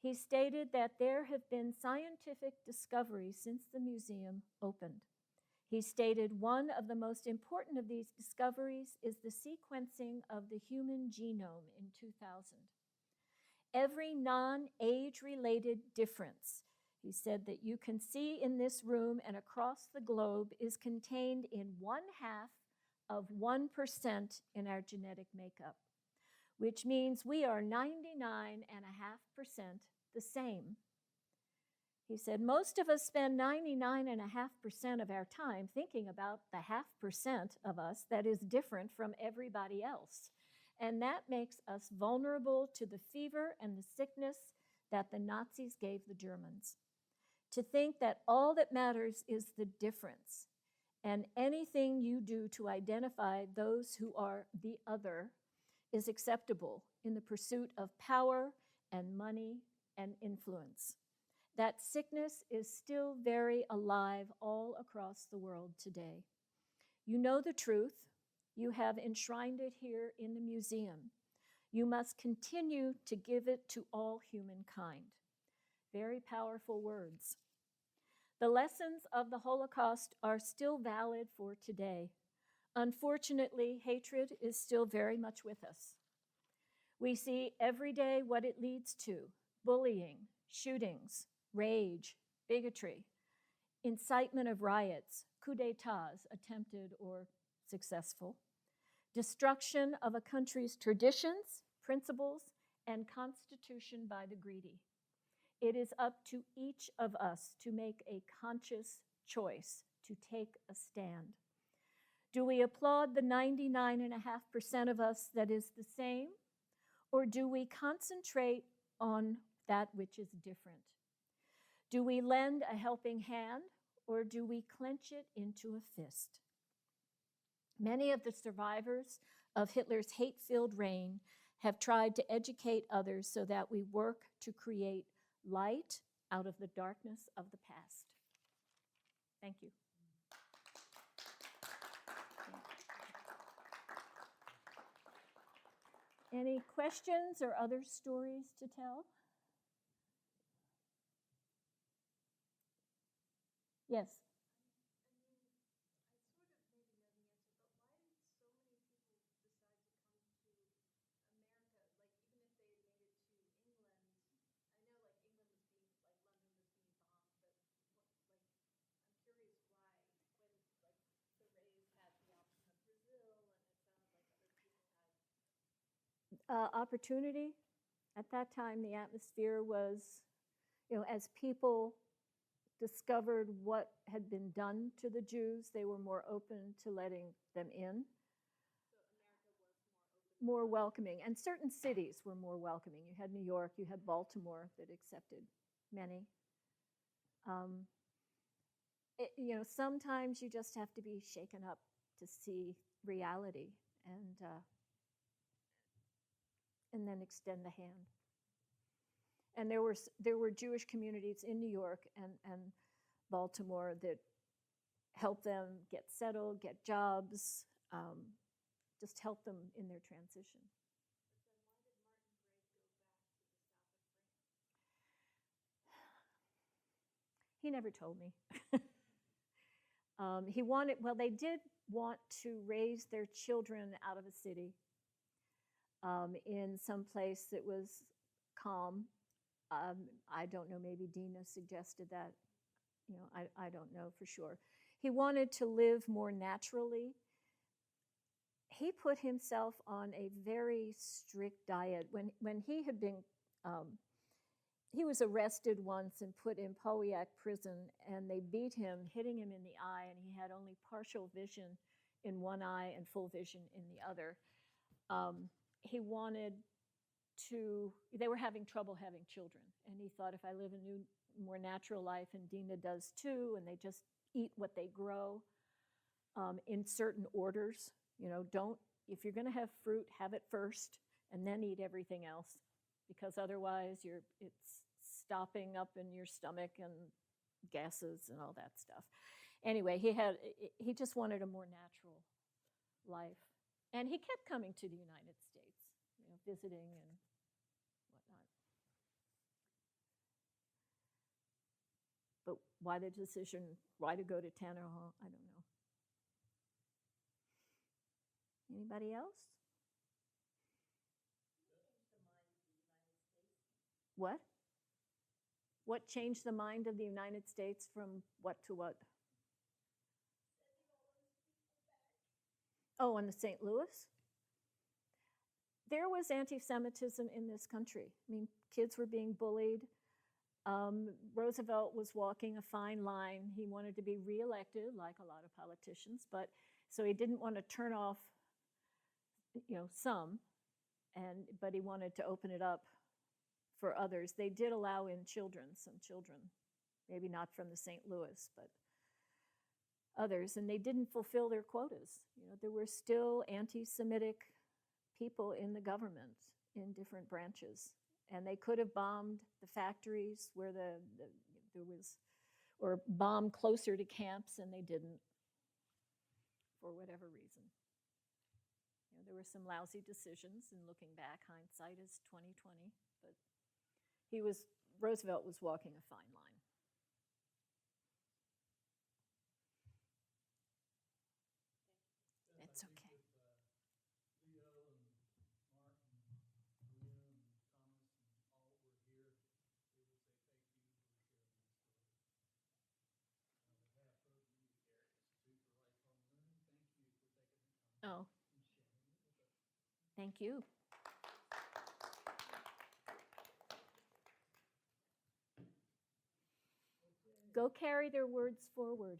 A: He stated that there have been scientific discoveries since the museum opened. He stated one of the most important of these discoveries is the sequencing of the human genome in 2000. Every non-age-related difference, he said, that you can see in this room and across the globe is contained in 0.5% in our genetic makeup, which means we are 99.5% the same. He said, most of us spend 99.5% of our time thinking about the 0.5% of us that is different from everybody else. And that makes us vulnerable to the fever and the sickness that the Nazis gave the Germans. To think that all that matters is the difference, and anything you do to identify those who are the other is acceptable in the pursuit of power and money and influence. That sickness is still very alive all across the world today. You know the truth. You have enshrined it here in the museum. You must continue to give it to all humankind. Very powerful words. The lessons of the Holocaust are still valid for today. Unfortunately, hatred is still very much with us. We see every day what it leads to: bullying, shootings, rage, bigotry, incitement of riots, coups d'etats, attempted or successful, destruction of a country's traditions, principles, and constitution by the greedy. It is up to each of us to make a conscious choice to take a stand. Do we applaud the 99.5% of us that is the same, or do we concentrate on that which is different? Do we lend a helping hand, or do we clench it into a fist? Many of the survivors of Hitler's hate-filled reign have tried to educate others so that we work to create light out of the darkness of the past. Thank you. Any questions or other stories to tell? Yes. Opportunity. At that time, the atmosphere was, as people discovered what had been done to the Jews, they were more open to letting them in. More welcoming. And certain cities were more welcoming. You had New York, you had Baltimore that accepted many. Sometimes you just have to be shaken up to see reality. And and then extend the hand. And there were Jewish communities in New York and Baltimore that helped them get settled, get jobs, just help them in their transition. He never told me. They did want to raise their children out of a city in some place that was calm. I don't know, maybe Dina suggested that. I don't know for sure. He wanted to live more naturally. He put himself on a very strict diet. When he had been, he was arrested once and put in Powiak prison, and they beat him, hitting him in the eye, and he had only partial vision in one eye and full vision in the other. He wanted they were having trouble having children, and he thought, if I live a new, more natural life, and Dina does too, and they just eat what they grow in certain orders. If you're going to have fruit, have it first, and then eat everything else, because otherwise it's stopping up in your stomach and gases and all that stuff. Anyway, he just wanted a more natural life, and he kept coming to the United States, visiting and whatnot. But why the decision? Why to go to Tanner Hall? I don't know. Anybody else? What? What changed the mind of the United States from what to what? Oh, in the St. Louis? There was anti-Semitism in this country. I mean, kids were being bullied. Roosevelt was walking a fine line. He wanted to be reelected, like a lot of politicians, so he didn't want to turn off, some, but he wanted to open it up for others. They did allow in some children, maybe not from the St. Louis, but others, and they didn't fulfill their quotas. There were still anti-Semitic people in the government in different branches, and they could have bombed the factories where there was, or bombed closer to camps, and they didn't, for whatever reason. There were some lousy decisions, and looking back, hindsight is 20/20, but Roosevelt was walking a fine line. It's okay.
B: Leo and Mark and Maria and Thomas and all were here, we will say thank you for sharing this story. On behalf of the Gary Institute for Lifelong Learning, thank you for taking the time and sharing it with us.
A: Thank you. Go carry their words forward.